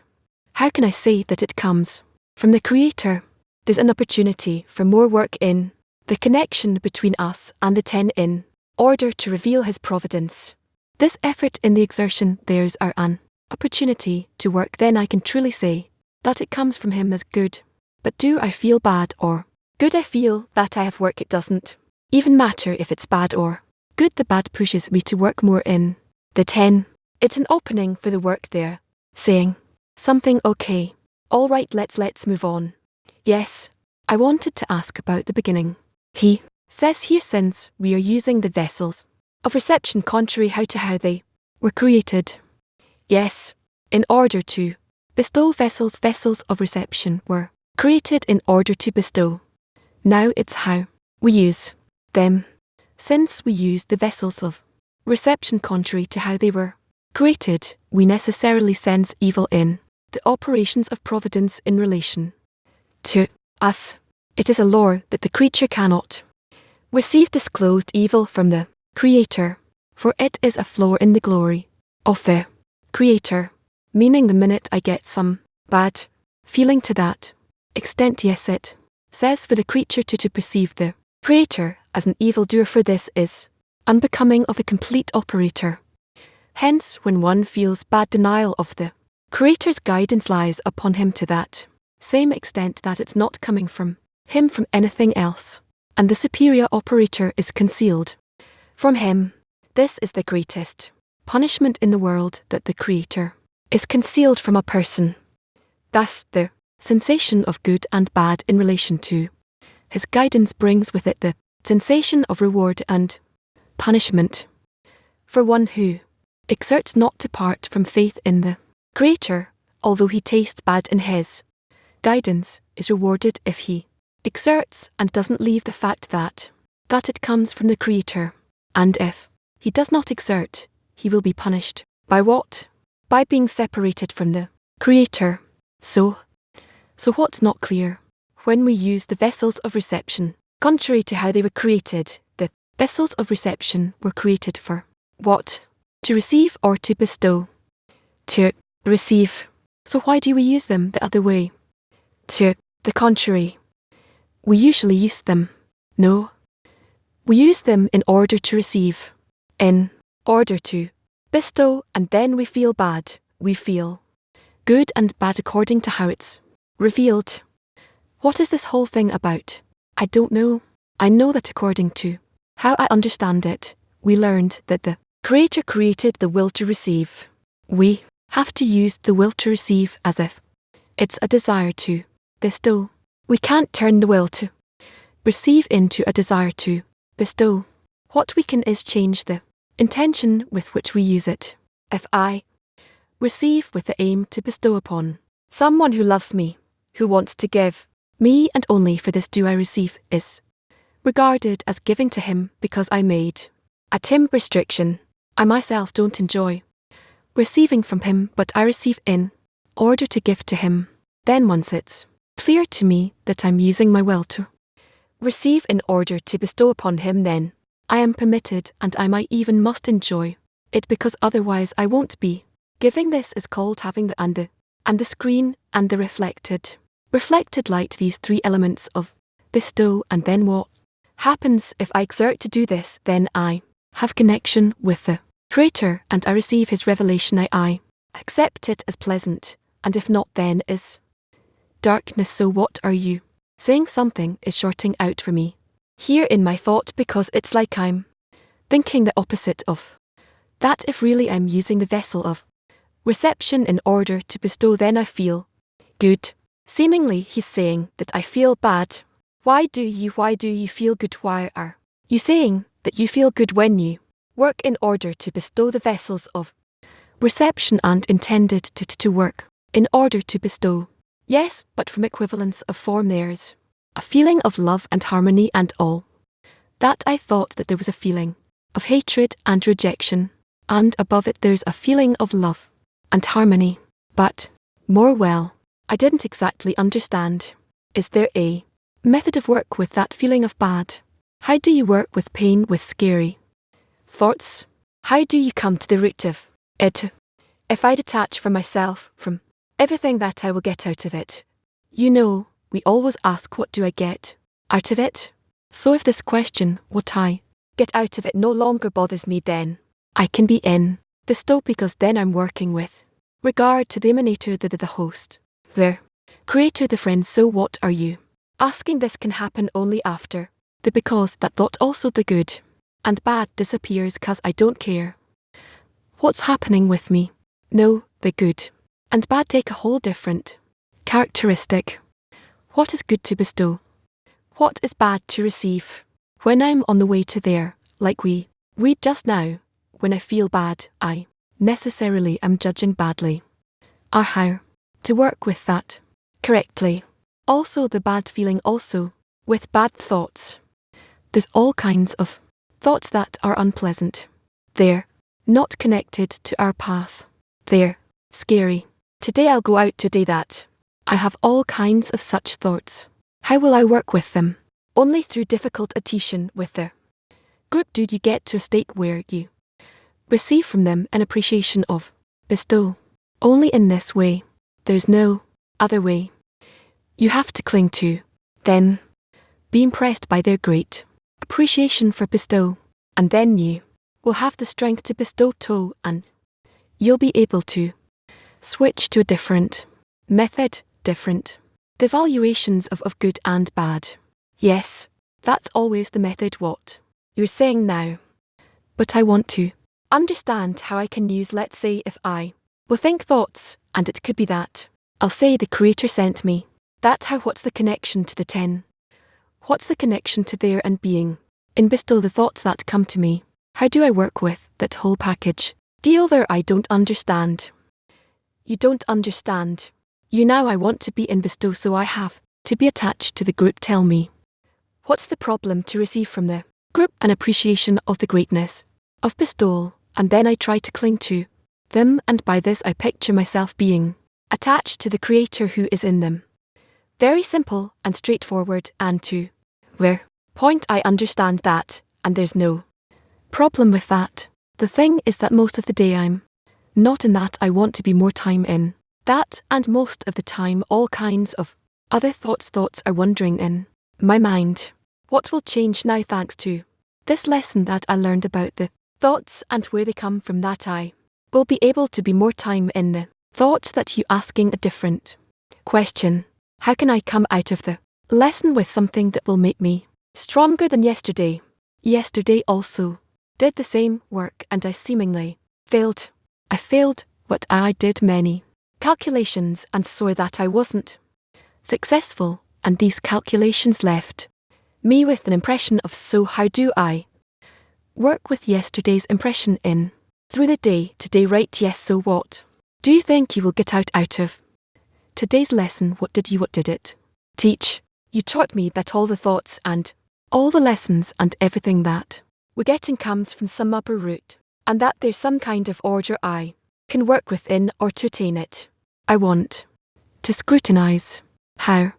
How can I say that it comes from the Creator? There's an opportunity for more work in the connection between us and the 10 in order to reveal his providence. This effort in the exertion, there's our an opportunity to work, then I can truly say that it comes from him as good. But do I feel bad or good? I feel that I have work. It doesn't even matter if it's bad or good. The bad pushes me to work more in the 10. It's an opening for the work there, saying something. Okay, all right, let's move on. Yes, I wanted to ask about the beginning. He says here, since we are using the vessels of reception contrary to how they were created. Yes, in order to bestow vessels of reception were created in order to bestow. Now it's how we use them. Since we use the vessels of reception contrary to how they were created, we necessarily sense evil in the operations of providence in relation to us. It is a law that the creature cannot receive disclosed evil from the Creator, for it is a flaw in the glory of the Creator. Meaning, the minute I get some bad feeling to that extent, yes, it says for the creature to perceive the Creator as an evildoer, for this is unbecoming of a complete operator. Hence, when one feels bad, denial of the Creator's guidance lies upon him to that same extent that it's not coming from him from anything else, and the superior operator is concealed from him. This is the greatest punishment in the world, that the Creator is concealed from a person. Thus, the sensation of good and bad in relation to his guidance brings with it the sensation of reward and punishment. For one who exerts not to part from faith in the Creator, although he tastes bad in his guidance, is rewarded if he exerts and doesn't leave the fact that it comes from the Creator. And if he does not exert, he will be punished. By what? By being separated from the Creator. So what's not clear? When we use the vessels of reception contrary to how they were created, the vessels of reception were created for what? To receive or to bestow? To receive. So why do we use them the other way? To the contrary. We usually use them. No. We use them in order to receive. In order to bestow, and then we feel bad. We feel good and bad according to how it's revealed. What is this whole thing about? I don't know. I know that according to how I understand it, we learned that the Creator created the will to receive. We have to use the will to receive as if it's a desire to bestow. We can't turn the will to receive into a desire to bestow. What we can is change the intention with which we use it. If I receive with the aim to bestow upon someone who loves me, who wants to give me, and only for this do I receive, is regarded as giving to him because I made a timber restriction I myself don't enjoy receiving from him, but I receive in order to give to him. Then once it's clear to me that I'm using my will to receive in order to bestow upon him, then I am permitted, and I might even must enjoy it, because otherwise I won't be. Giving this is called having the and the screen and the reflected light, these three elements of bestow. And then what happens if I exert to do this? Then I have connection with the Creator and I receive his revelation. I accept it as pleasant, and if not, then is darkness. So what are you saying? Something is shorting out for me here in my thought, because it's like I'm thinking the opposite of that. If really I'm using the vessel of reception in order to bestow, then I feel good. Seemingly he's saying that I feel bad. Why do you feel good? Why are you saying that you feel good when you work in order to bestow? The vessels of reception and intended to work in order to bestow. Yes, but from equivalence of form there's a feeling of love and harmony and all that. I thought that there was a feeling of hatred and rejection, and above it there's a feeling of love and harmony. But more, well, I didn't exactly understand. Is there a method of work with that feeling of bad? How do you work with pain, with scary thoughts? How do you come to the root of it? If I detach from myself, from everything, that I will get out of it. You know, we always ask, what do I get out of it? So if this question, what I get out of it, no longer bothers me, then I can be in bestow, because then I'm working with regard to the emanator, the host, the Creator, the friend. So what are you asking? This can happen only after the because that thought. Also the good and bad disappears, 'cause I don't care what's happening with me. No, the good and bad take a whole different characteristic. What is good to bestow? What is bad to receive? When I'm on the way to there, like we read just now, when I feel bad, I necessarily am judging badly. How to work with that correctly? Also the bad feeling, also with bad thoughts. There's all kinds of thoughts that are unpleasant. They're not connected to our path. They're scary. Today I'll go out, today that. I have all kinds of such thoughts. How will I work with them? Only through difficult attention with the group do you get to a state where you receive from them an appreciation of bestow. Only in this way. There's no other way. You have to cling to, then be impressed by their great appreciation for bestow, and then you will have the strength to bestow too, and you'll be able to switch to a different method, different the valuations of good and bad. Yes, that's always the method what you're saying now. But I want to understand how I can use, let's say, if I will think thoughts, and it could be that I'll say the Creator sent me. That how, what's the connection to the 10? What's the connection to there and being in bestow, the thoughts that come to me? How do I work with that whole package deal there? I don't understand. You don't understand. You now, I want to be in bestow, so I have to be attached to the group. Tell me, what's the problem to receive from the group? An appreciation of the greatness of bestowal, and then I try to cling to them, and by this I picture myself being attached to the Creator who is in them. Very simple and straightforward, and to where point I understand that, and there's no problem with that. The thing is that most of the day I'm not in that. I want to be more time in that, and most of the time all kinds of other thoughts are wandering in my mind. What will change now thanks to this lesson that I learned about the thoughts and where they come from, that I will be able to be more time in the thoughts. That you asking a different question. How can I come out of the Lesson with something that will make me stronger than yesterday. Yesterday also did the same work and I seemingly failed. I failed what I did many calculations and saw that I wasn't successful, and these calculations left me with an impression of so how do I work with yesterday's impression in through the day today right yes so what do you think you will get out of today's lesson? What did it teach? You taught me that all the thoughts and all the lessons and everything that we're getting comes from some upper root, and that there's some kind of order I can work within or to attain it. I want to scrutinize how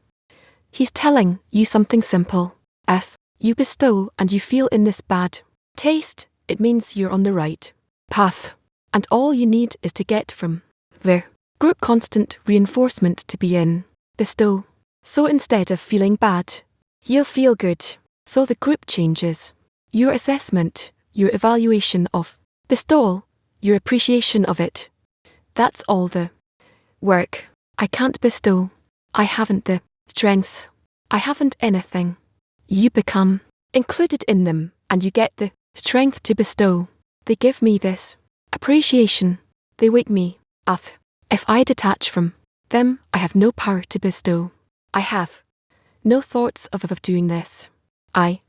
he's telling you something simple. If you bestow and you feel in this bad taste, it means you're on the right path, and all you need is to get from the group constant reinforcement to be in bestow. So instead of feeling bad, you'll feel good. So the group changes. Your assessment, your evaluation of bestowal, your appreciation of it. That's all the work. I can't bestow. I haven't the strength. I haven't anything. You become included in them and you get the strength to bestow. They give me this appreciation. They wake me up. If I detach from them, I have no power to bestow. I have no thoughts of doing this. I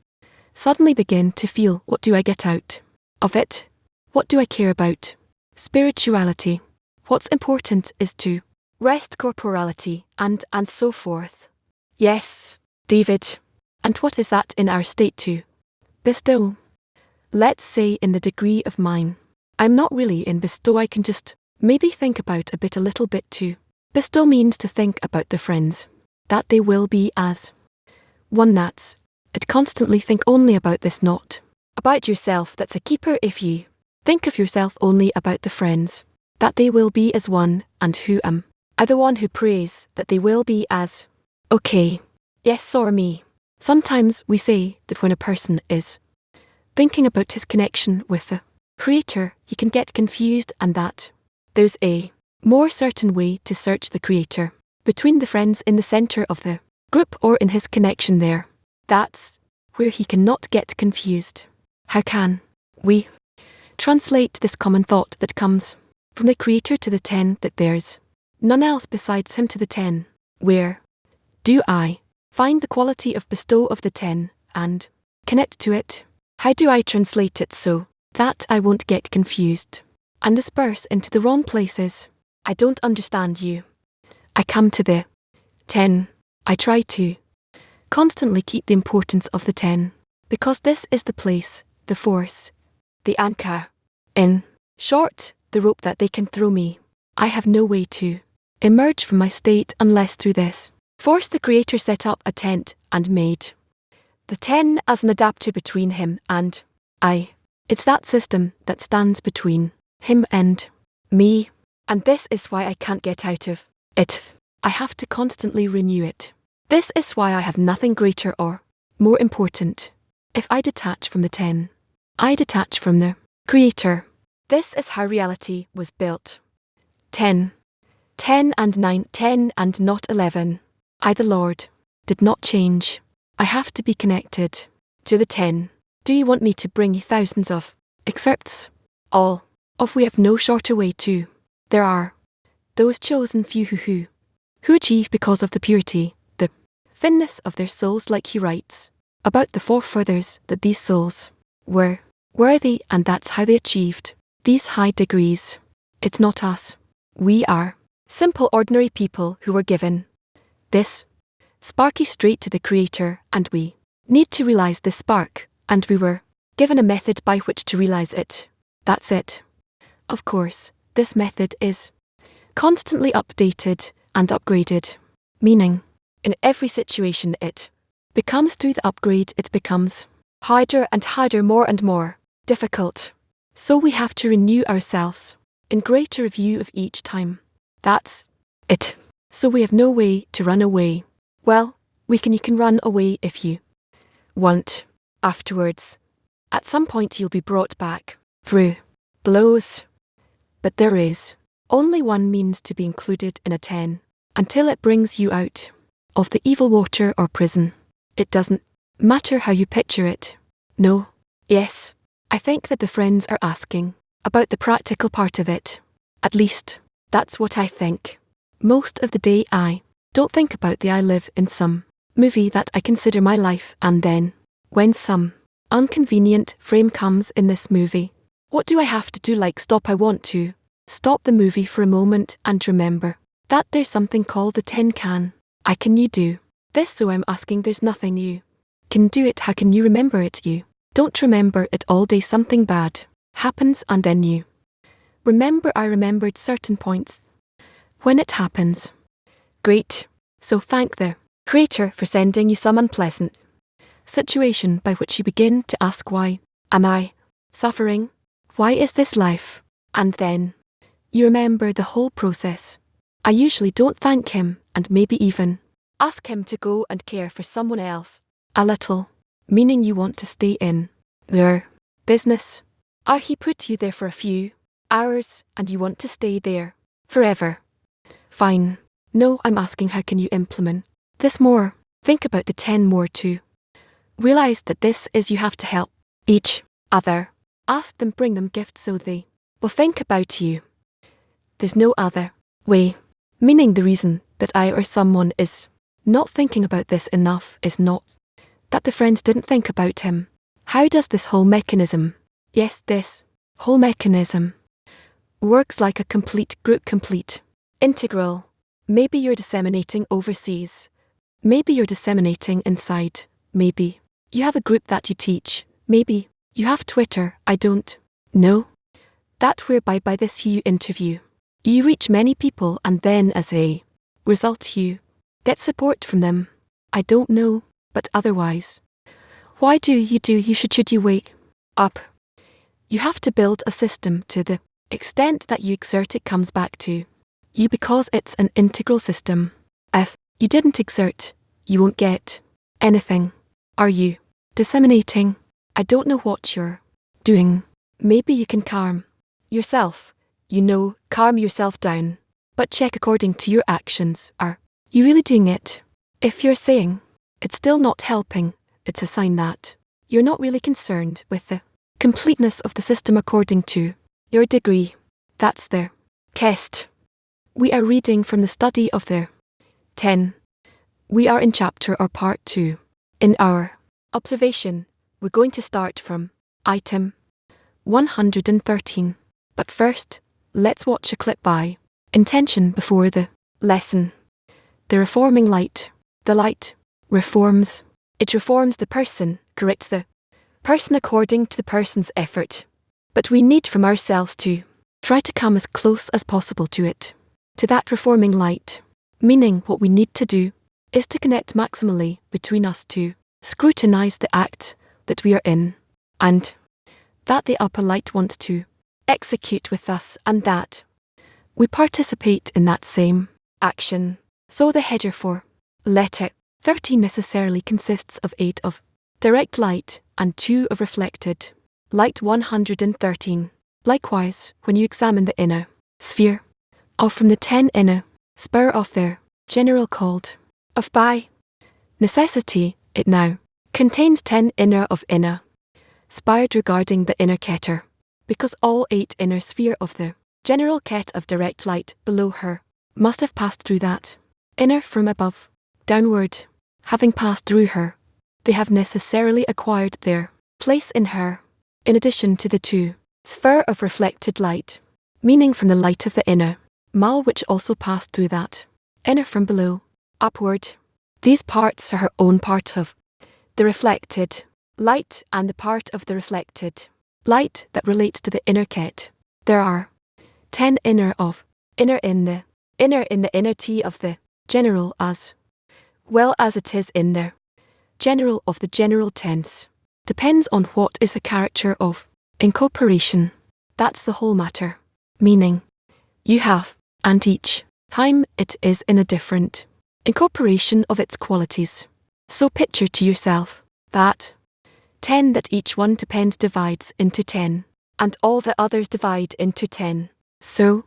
suddenly begin to feel, what do I get out of it? What do I care about? Spirituality. What's important is to rest corporality and so forth. Yes, David. And what is that in our state to bestow? Let's say in the degree of mine. I'm not really in bestow, I can just maybe think about a little bit too. Bestow means to think about the friends that they will be as one that's it constantly think only about this, not about yourself. That's a keeper. If you think of yourself only about the friends that they will be as one, and who am I the one who prays that they will be as okay. Yes or me. Sometimes we say that when a person is thinking about his connection with the Creator, he can get confused, and that there's a more certain way to search the Creator between the friends in the center of the group or in his connection there. That's where he cannot get confused. How can we translate this common thought that comes from the Creator to the 10 that there's none else besides him to the 10? Where do I find the quality of bestow of the 10 and connect to it? How do I translate it so that I won't get confused and disperse into the wrong places? I don't understand you. I come to the 10. I try to constantly keep the importance of the 10, because this is the place, the force, the anchor. In short, the rope that they can throw me. I have no way to emerge from my state unless through this force the Creator set up a tent and made the 10 as an adapter between him and I. It's that system that stands between him and me, and this is why I can't get out of it. I have to constantly renew it. This is why I have nothing greater or more important. If I detach from the 10, I detach from the Creator. This is how reality was built. 10. 10 and 9, 10 and not 11. I, the Lord, did not change. I have to be connected to the 10. Do you want me to bring you thousands of excerpts? All of we have no shorter way to. There are those chosen few who achieve because of the purity, the thinness of their souls, like he writes about the forefathers, that these souls were worthy, and that's how they achieved these high degrees. It's not us. We are simple ordinary people who were given this sparky straight to the Creator, and we need to realize this spark, and we were given a method by which to realize it. That's it. Of course, this method is constantly updated and upgraded, meaning in every situation it becomes through the upgrade it becomes harder and harder, more and more difficult. So we have to renew ourselves in greater review of each time. That's it. So we have no way to run away. Well, you can run away if you want. Afterwards, at some point you'll be brought back through blows. But there is only one means to be included in a 10 until it brings you out. of the evil water or prison. It doesn't matter how you picture it. No. Yes. I think that the friends are asking about the practical part of it. At least, that's what I think. Most of the day I don't think about the I live in some movie that I consider my life, and then, when some inconvenient frame comes in this movie, what do I have to do? Like stop. I want to stop the movie for a moment and remember that there's something called the tin can. I can you do this? So I'm asking, there's nothing you can do it. How can you remember it? You don't remember it all day. Something bad happens and then you remember. I remembered certain points when it happens. Great. So thank the Creator for sending you some unpleasant situation by which you begin to ask, why am I suffering? Why is this life? And then you remember the whole process. I usually don't thank Him and maybe even ask Him to go and care for someone else a little, meaning you want to stay in their business. Or He put you there for a few hours and you want to stay there forever. Fine. No, I'm asking, how can you implement this more? Think about the 10 more to realize that this is, you have to help each other. Ask them, bring them gifts so they will think about you. There's no other way. Meaning the reason that I or someone is not thinking about this enough is not that the friends didn't think about him. How does this whole mechanism, yes, this whole mechanism works like a complete group, complete, integral. Maybe you're disseminating overseas. Maybe you're disseminating inside. Maybe you have a group that you teach. Maybe you have Twitter. I don't know. That whereby by this you interview. You reach many people and then as a result you get support from them. I don't know, but otherwise, why do? You should you wake up? You have to build a system to the extent that you exert it comes back to you because it's an integral system. If you didn't exert, you won't get anything. Are you disseminating? I don't know what you're doing. Maybe you can calm yourself. Calm yourself down. But check according to your actions. Are you really doing it? If you're saying it's still not helping, it's a sign that you're not really concerned with the completeness of the system according to your degree. That's the test. We are reading from the study of the 10. We are in chapter or part 2. In our observation, we're going to start from item 113. But first, let's watch a clip by intention before the lesson. The reforming light. The light reforms. It reforms the person, corrects the person according to the person's effort. But we need from ourselves to try to come as close as possible to it, to that reforming light. Meaning what we need to do is to connect maximally between us to scrutinize the act that we are in, and that the upper light wants to execute with us, and that we participate in that same action. So the header for letter 13 necessarily consists of 8 of direct light and 2 of reflected light. 113. Likewise, when you examine the inner sphere of from the 10 inner spur of their general called of by necessity, it now contains 10 inner of inner spired regarding the inner keter, because all 8 inner sphere of the general ket of direct light below her must have passed through that inner from above downward. Having passed through her, they have necessarily acquired their place in her, in addition to the 2 sphere of reflected light, meaning from the light of the inner mal which also passed through that inner from below upward. These parts are her own part of the reflected light and the part of the reflected light that relates to the inner ket. There are 10 inner of inner in the inner T of the general, as well as it is in the general of the general tense. Depends on what is the character of incorporation. That's the whole matter. Meaning, you have, and each time it is in a different incorporation of its qualities. So picture to yourself that 10 that each one depends divides into 10, and all the others divide into 10. So,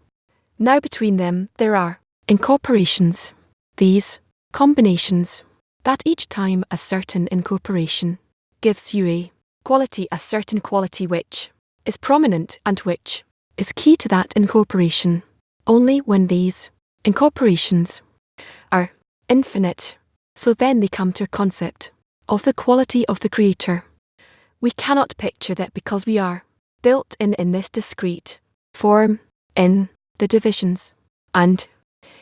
now between them there are incorporations. These combinations, that each time a certain incorporation gives you a certain quality which is prominent and which is key to that incorporation. Only when these incorporations are infinite, so then they come to a concept of the quality of the Creator. We cannot picture that because we are built in this discrete form, in the divisions and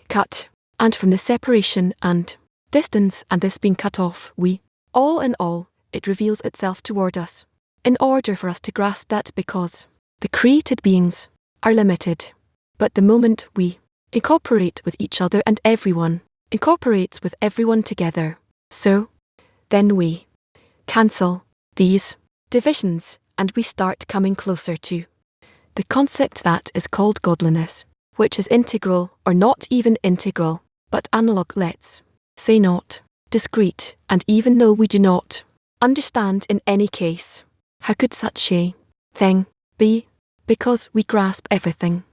cut, and from the separation and distance and this being cut off, we, all in all, it reveals itself toward us. In order for us to grasp that, because the created beings are limited, but the moment we incorporate with each other and everyone incorporates with everyone together, so then we cancel these divisions and we start coming closer to the concept that is called godliness, which is integral or not even integral, but analog, let's say not discrete, and even though we do not understand in any case, how could such a thing be? Because we grasp everything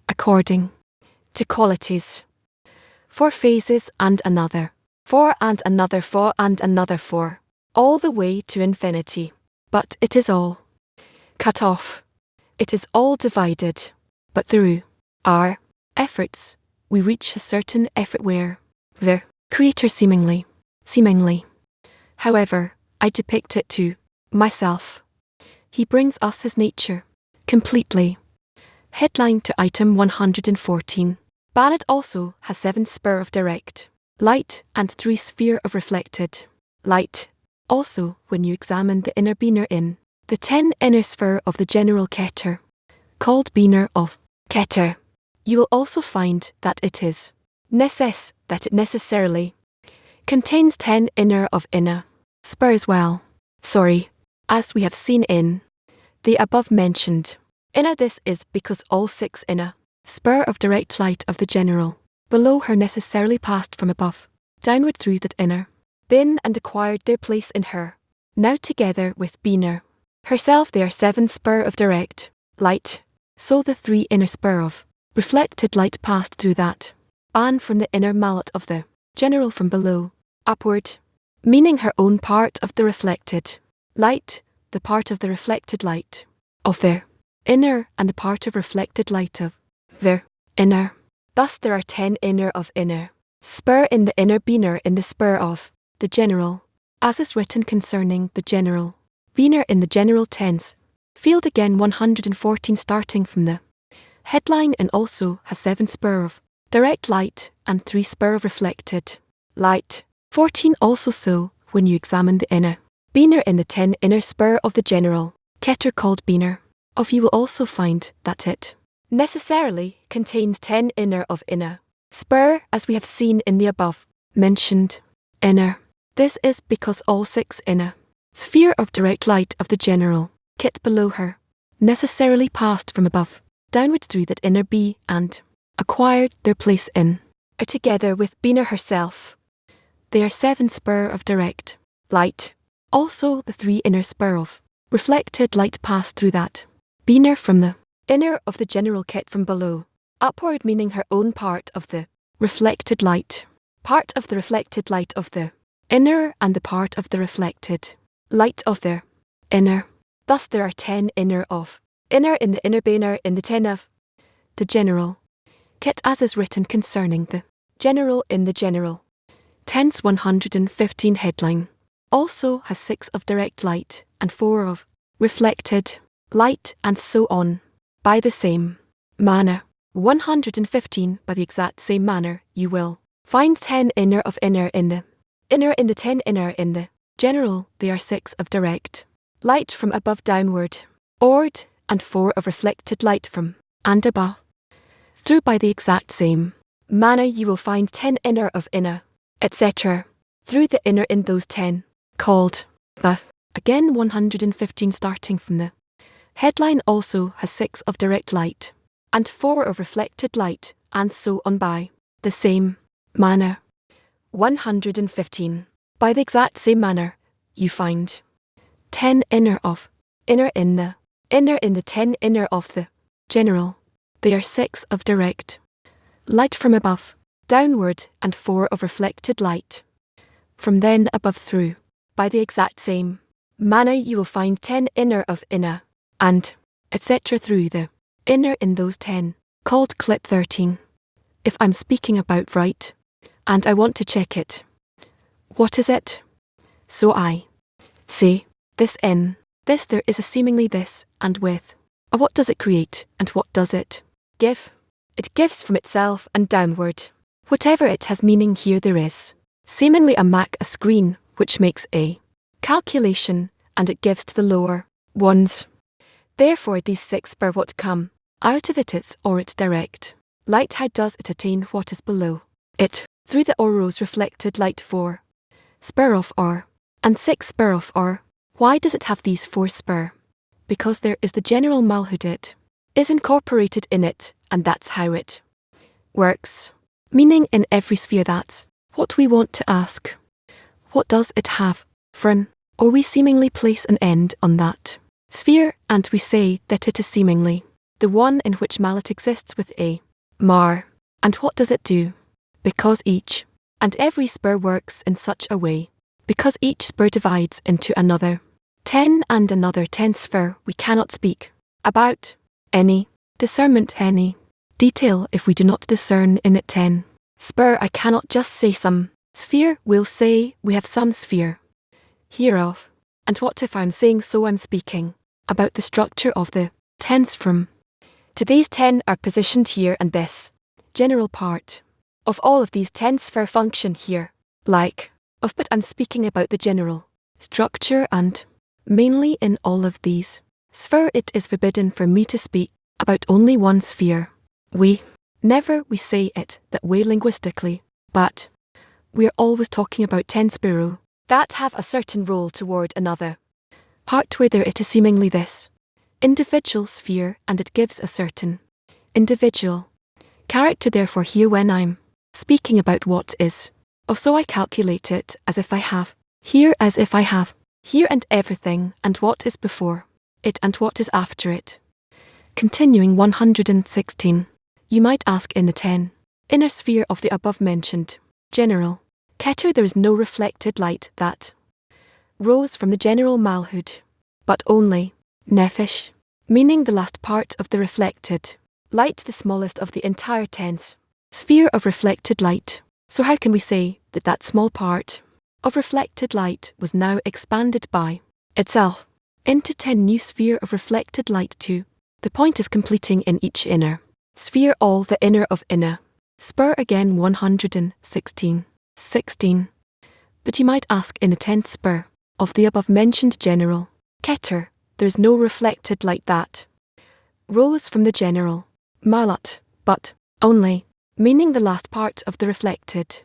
according to qualities, for phases and another, for and another, for and another, for, all the way to infinity. But it is all cut off. It is all divided. But through our efforts, we reach a certain effort where the Creator seemingly, however, I depict it to myself. He brings us his nature completely. Headline to item 114. Planet also has 7 sphere of direct light and 3 sphere of reflected light. Also, when you examine the inner beaner in the 10 inner sphere of the general Keter, called beaner of Keter, you will also find that it necessarily contains 10 inner of inner sphere as well. As we have seen in the above mentioned inner, this is because all 6 inner sphere of direct light of the general below her necessarily passed from above downward through that inner bin and acquired their place in her. Now together with beaner herself they are 7 sphere of direct light, so the 3 inner sphere of reflected light passed through that ban from the inner mallet of the general from below upward, meaning her own part of the reflected light, the part of the reflected light of the inner, and the part of reflected light of the inner. Thus there are 10 inner of inner sphere in the inner beaner in the sphere of the general, as is written concerning the general beaner in the general tense. Field again 114 starting from the headline, and also has 7 sphere of direct light and 3 sphere of reflected light. 14 also, so when you examine the inner beaner in the 10 inner sphere of the general Keter called beaner of, you will also find that it necessarily contains 10 inner of inner sphere, as we have seen in the above mentioned inner. This is because all 6 inner sphere of direct light of the general Ket below her necessarily passed from above downwards through that inner B and acquired their place in or together with beaner herself. They are 7 sphere of direct light. Also the 3 inner sphere of reflected light passed through that beaner from the inner of the general Ket from below upward, meaning her own part of the reflected light, part of the reflected light of the inner, and the part of the reflected light of the inner. Thus there are 10 inner of inner in the inner beaner in the 10 of the general Ket, as is written concerning the general in the general tense 115 headline. Also has 6 of direct light and 4 of reflected light, and so on. By the same manner, 115 by the exact same manner, you will find 10 inner of inner in the 10 inner in the general. They are 6 of direct light from above downward, ord, and 4 of reflected light from and above through. By the exact same manner, you will find 10 inner of inner, etc. through the inner in those 10 called the. Again 115 starting from the headline also has 6 of direct light and 4 of reflected light, and so on. By the same manner, 115 by the exact same manner, you find 10 inner of inner in the 10 inner of the general. They are 6 of direct light from above downward, and 4 of reflected light. From then above through, by the exact same manner you will find 10 inner of inner, and etc. through the inner in those 10, called clip 13. If I'm speaking about right, and I want to check it, what is it? So I say, this in, this there is a seemingly this, and with. What does it create, and what does it give? It gives from itself and downward. Whatever it has meaning here there is. Seemingly a screen, which makes a calculation, and it gives to the lower ones. Therefore these 6 spur what come out of it's or its direct light. How does it attain what is below it? Through the Oro's reflected light 4 spur of or, and 6 spur of or. Why does it have these 4 spur? Because there is the general malhud, it is incorporated in it, and that's how it works. Meaning in every sphere. That's what we want to ask. What does it have, Fern? Or we seemingly place an end on that sphere, and we say that it is seemingly the one in which mallet exists with a mar. And what does it do? Because each and every spur works in such a way, because each spur divides into another 10 and another 10 sphere, we cannot speak about any discernment, any detail, if we do not discern in it 10 spur. I cannot just say some sphere, we'll say we have some sphere hereof. And what if I'm saying so? I'm speaking about the structure of the 10s from to these 10 are positioned here, and this general part of all of these 10 sphere function here, like of, but I'm speaking about the general structure, and mainly in all of these sphere it is forbidden for me to speak about only one sphere. We say it that way linguistically, but we are always talking about 10 spiro that have a certain role toward another part where there it is seemingly this individual sphere, and it gives a certain individual character. Therefore here when I'm speaking about what is of, so I calculate it as if I have here, as if I have here, and everything, and what is before it and what is after it. Continuing 116. You might ask, in the 10 inner sphere of the above mentioned general Keter there is no reflected light that rose from the general malhud, but only nephesh, meaning the last part of the reflected light, the smallest of the entire 10s sphere of reflected light. So how can we say that that small part of reflected light was now expanded by itself into 10 new sphere of reflected light to the point of completing in each inner sphere all the inner of inner spur? Again 116. 16. But you might ask, in the 10th spur of the above mentioned general Keter, there is no reflected light that rose from the general malat, but only, meaning the last part of the reflected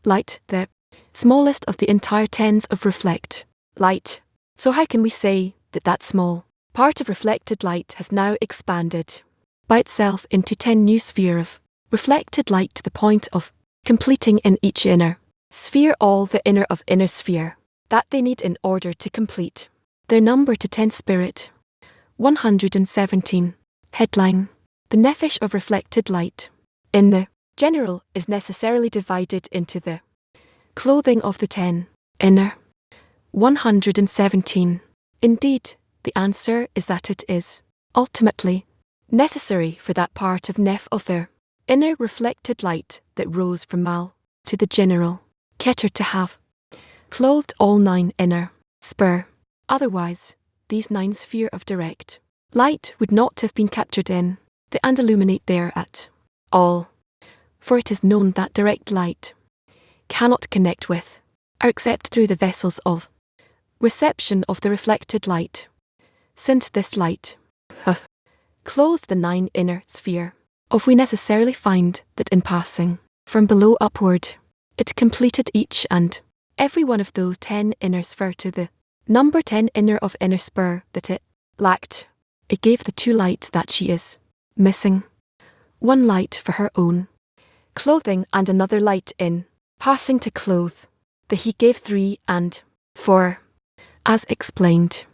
light, the smallest of the entire 10s of reflect light. So how can we say that that small part of reflected light has now expanded by itself into 10 new sphere of reflected light to the point of completing in each inner sphere all the inner of inner sphere that they need in order to complete their number to 10 spirit? 117. Headline. The nephesh of reflected light in the general is necessarily divided into the clothing of the 10 inner. 117. Indeed, the answer is that it is ultimately necessary for that part of neph of their inner reflected light that rose from mal to the general Keter to have clothed all 9 inner spur. Otherwise, these 9 sphere of direct light would not have been captured in the and illuminate there at all. For it is known that direct light cannot connect with or except through the vessels of reception of the reflected light, since this light clothed the 9 inner sphere of, we necessarily find that in passing from below upward, it completed each and every one of those 10 inner sphere to the number 10 inner of inner spur that it lacked. It gave the 2 lights that she is missing, 1 light for her own clothing and another light in passing to clothe the he gave 3 and 4, as explained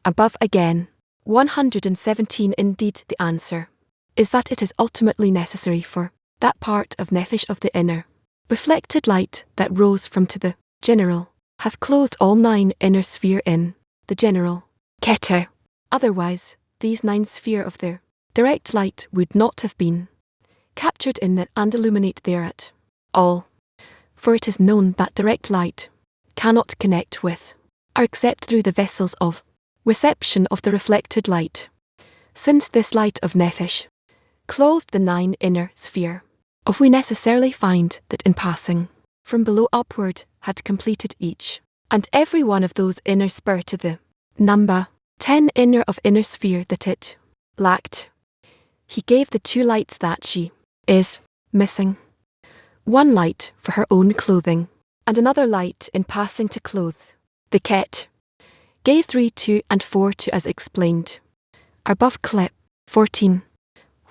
above. Again 117. Indeed, the answer is that it is ultimately necessary for that part of nephesh of the inner, reflected light that rose from to the general, have clothed all 9 inner sphere in the general keter. Otherwise, these 9 sphere of their direct light would not have been captured in the and illuminate thereat all. For it is known that direct light cannot connect with or except through the vessels of reception of the reflected light. Since this light of nephesh clothed the 9 inner sphere of, we necessarily find that in passing from below upward had completed each and every one of those inner spur to the number 10 inner of inner sphere that it lacked. He gave the 2 lights that she is missing. 1 light for her own clothing, and another light in passing to clothe the ket. Gave 3, 2, and 4 to as explained above. Clip 14.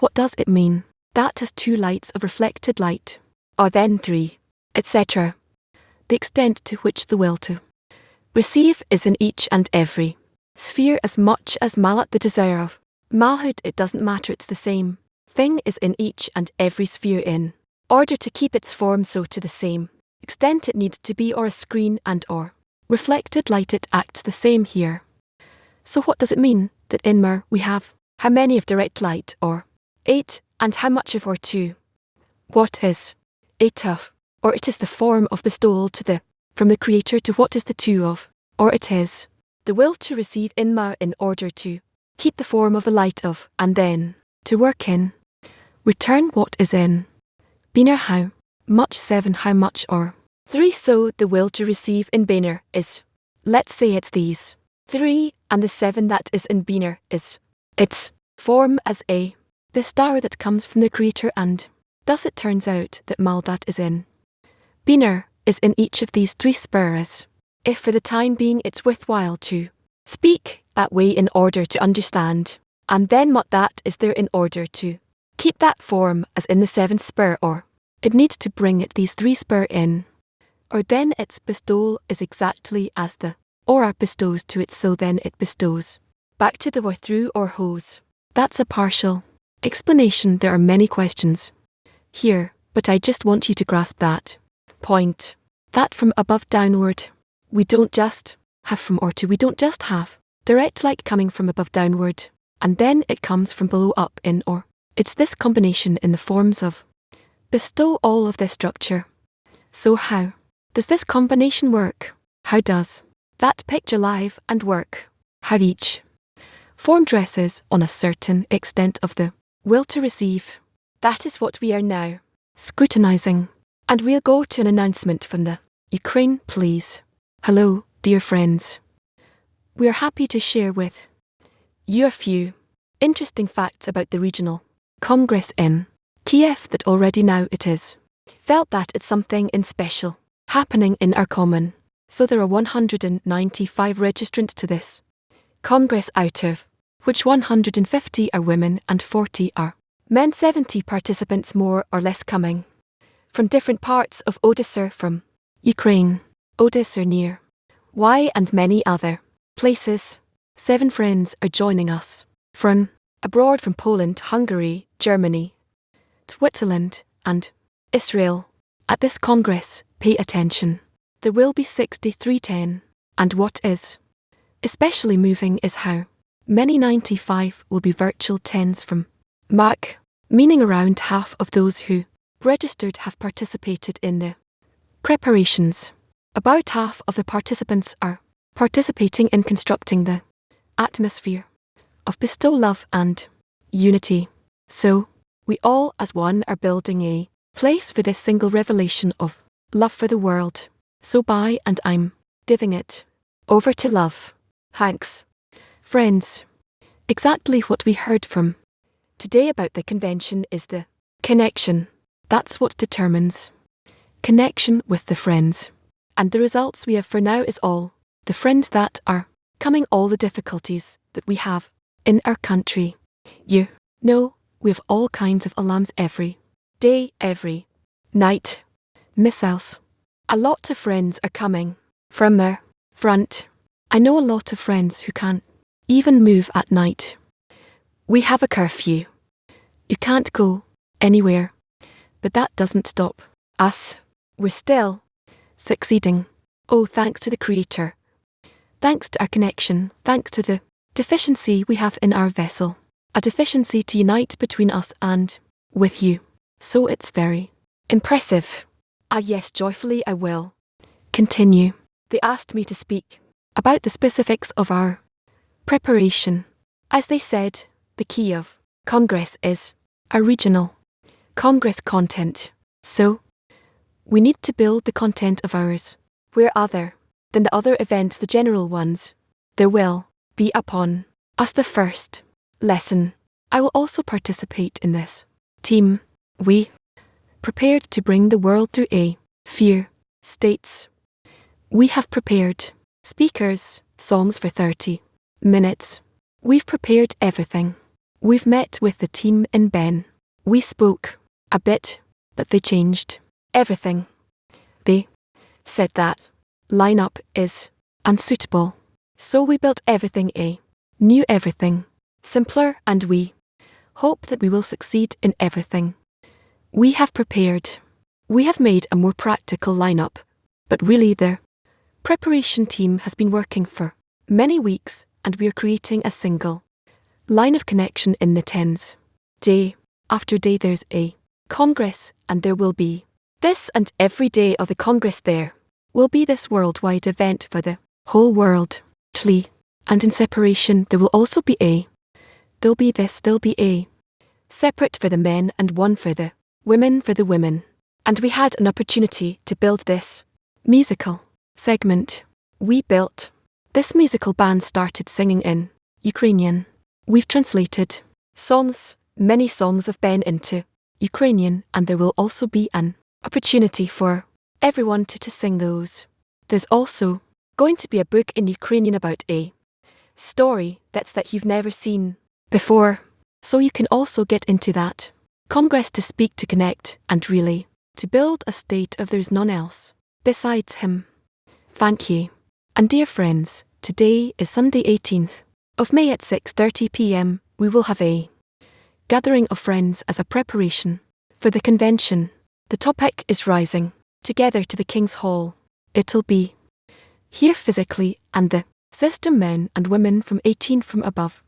What does it mean? That has 2 lights of reflected light, or then 3, etc. The extent to which the will to receive is in each and every sphere as much as malat, the desire of malhood. It doesn't matter, it's the same thing is in each and every sphere in order to keep its form, so to the same extent it needs to be or a screen and or reflected light, it acts the same here. So what does it mean that in Mer we have how many of direct light, or 8, and how much of, or 2? What is 8 of? Or it is the form of bestowal to the from the Creator to what is the 2 of? Or it is the will to receive in Mer in order to keep the form of the light of, and then to work in return what is in Biner how much 7 how much, or 3. So the will to receive in Biner is, let's say it's these 3, and the 7 that is in Biner is its form as a the star that comes from the Creator, and thus it turns out that mal that is in Biner is in each of these 3 spurs. If for the time being it's worthwhile to speak that way in order to understand, and then what that is there in order to keep that form as in the 7th spur, or it needs to bring it these 3 spur in, or then its bestowal is exactly as the aura bestows to it, so then it bestows back to the or through or hose. That's a partial explanation. There are many questions here, but I just want you to grasp that point, that from above downward we don't just have from or to, we don't just have direct light coming from above downward and then it comes from below up in, or it's this combination in the forms of bestow all of this structure. So how does this combination work? How does that picture live and work? How each form dresses on a certain extent of the will to receive. That is what we are now scrutinizing, and we'll go to an announcement from the Ukraine, please. Hello, dear friends. We are happy to share with you a few interesting facts about the regional Congress in Kiev that already now it is felt that it's something in special happening in our common. So there are 195 registrants to this Congress, out of which 150 are women and 40 are men. 70 participants more or less coming from different parts of Odessa, from Ukraine, Odessa near Y and many other places. 7 friends are joining us from abroad, from Poland, Hungary, Germany, Switzerland and Israel. At this Congress, pay attention. There will be 6310, and what is especially moving is how many 95 will be virtual 10s from Mac, meaning around half of those who registered have participated in the preparations. About half of the participants are participating in constructing the atmosphere of bestow love and unity. So, we all as one are building a place for this single revelation of love for the world. So by and I'm giving it over to love. Thanks, friends. Exactly what we heard from today about the convention is the connection. That's what determines connection with the friends. And the results we have for now is all the friends that are coming, all the difficulties that we have in our country. You know, we have all kinds of alarms every day, every night. Missiles. A lot of friends are coming from the front. I know a lot of friends who can't even move at night. We have a curfew. You can't go anywhere. But that doesn't stop us. We're still succeeding. Oh, thanks to the Creator. Thanks to our connection, thanks to the deficiency we have in our vessel. A deficiency to unite between us and with you. So it's very impressive. Ah yes, joyfully I will continue. They asked me to speak about the specifics of our preparation. As they said, the key of Congress is our regional Congress content. So, we need to build the content of ours, where other than the other events, the general ones, there will be upon us the first lesson. I will also participate in this team. We prepared to bring the world through a few states. We have prepared speakers, songs for 30 minutes. We've prepared everything. We've met with the team in Ben. We spoke a bit, but they changed everything. They said that lineup is unsuitable. So we built everything new everything, simpler, and we hope that we will succeed in everything we have prepared. We have made a more practical lineup, but really the preparation team has been working for many weeks, and we are creating a single line of connection in the tens. Day after day there's a Congress, and there will be this, and every day of the Congress there will be this worldwide event for the whole world. And in separation there will also be there'll be a separate for the men and one for the women. And we had an opportunity to build this musical segment. We built this musical band, started singing in Ukrainian. We've translated many songs of Ben into Ukrainian, and there will also be an opportunity for everyone to sing those. There's also going to be a book in Ukrainian about a story that you've never seen before. So you can also get into that Congress to speak, to connect, and really to build a state of there's none else besides him. Thank you. And dear friends, today is Sunday 18th of May at 6:30 p.m. We will have a gathering of friends as a preparation for the convention. The topic is rising together to the King's Hall. It'll be here physically, and the system men and women from 18 from above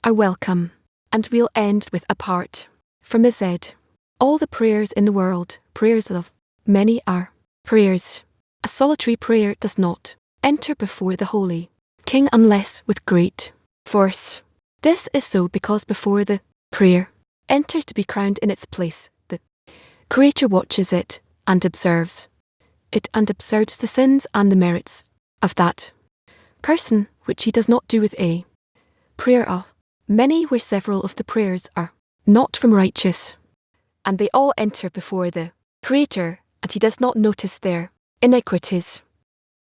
are welcome. And we'll end with a part from Z. All the prayers in the world, prayers of many are prayers. A solitary prayer does not enter before the Holy King unless with great force. This is so because before the prayer enters to be crowned in its place, the Creator watches it and observes the sins and the merits of that person, which he does not do with a prayer of many, where several of the prayers are not from righteous, and they all enter before the Creator, and he does not notice their iniquities.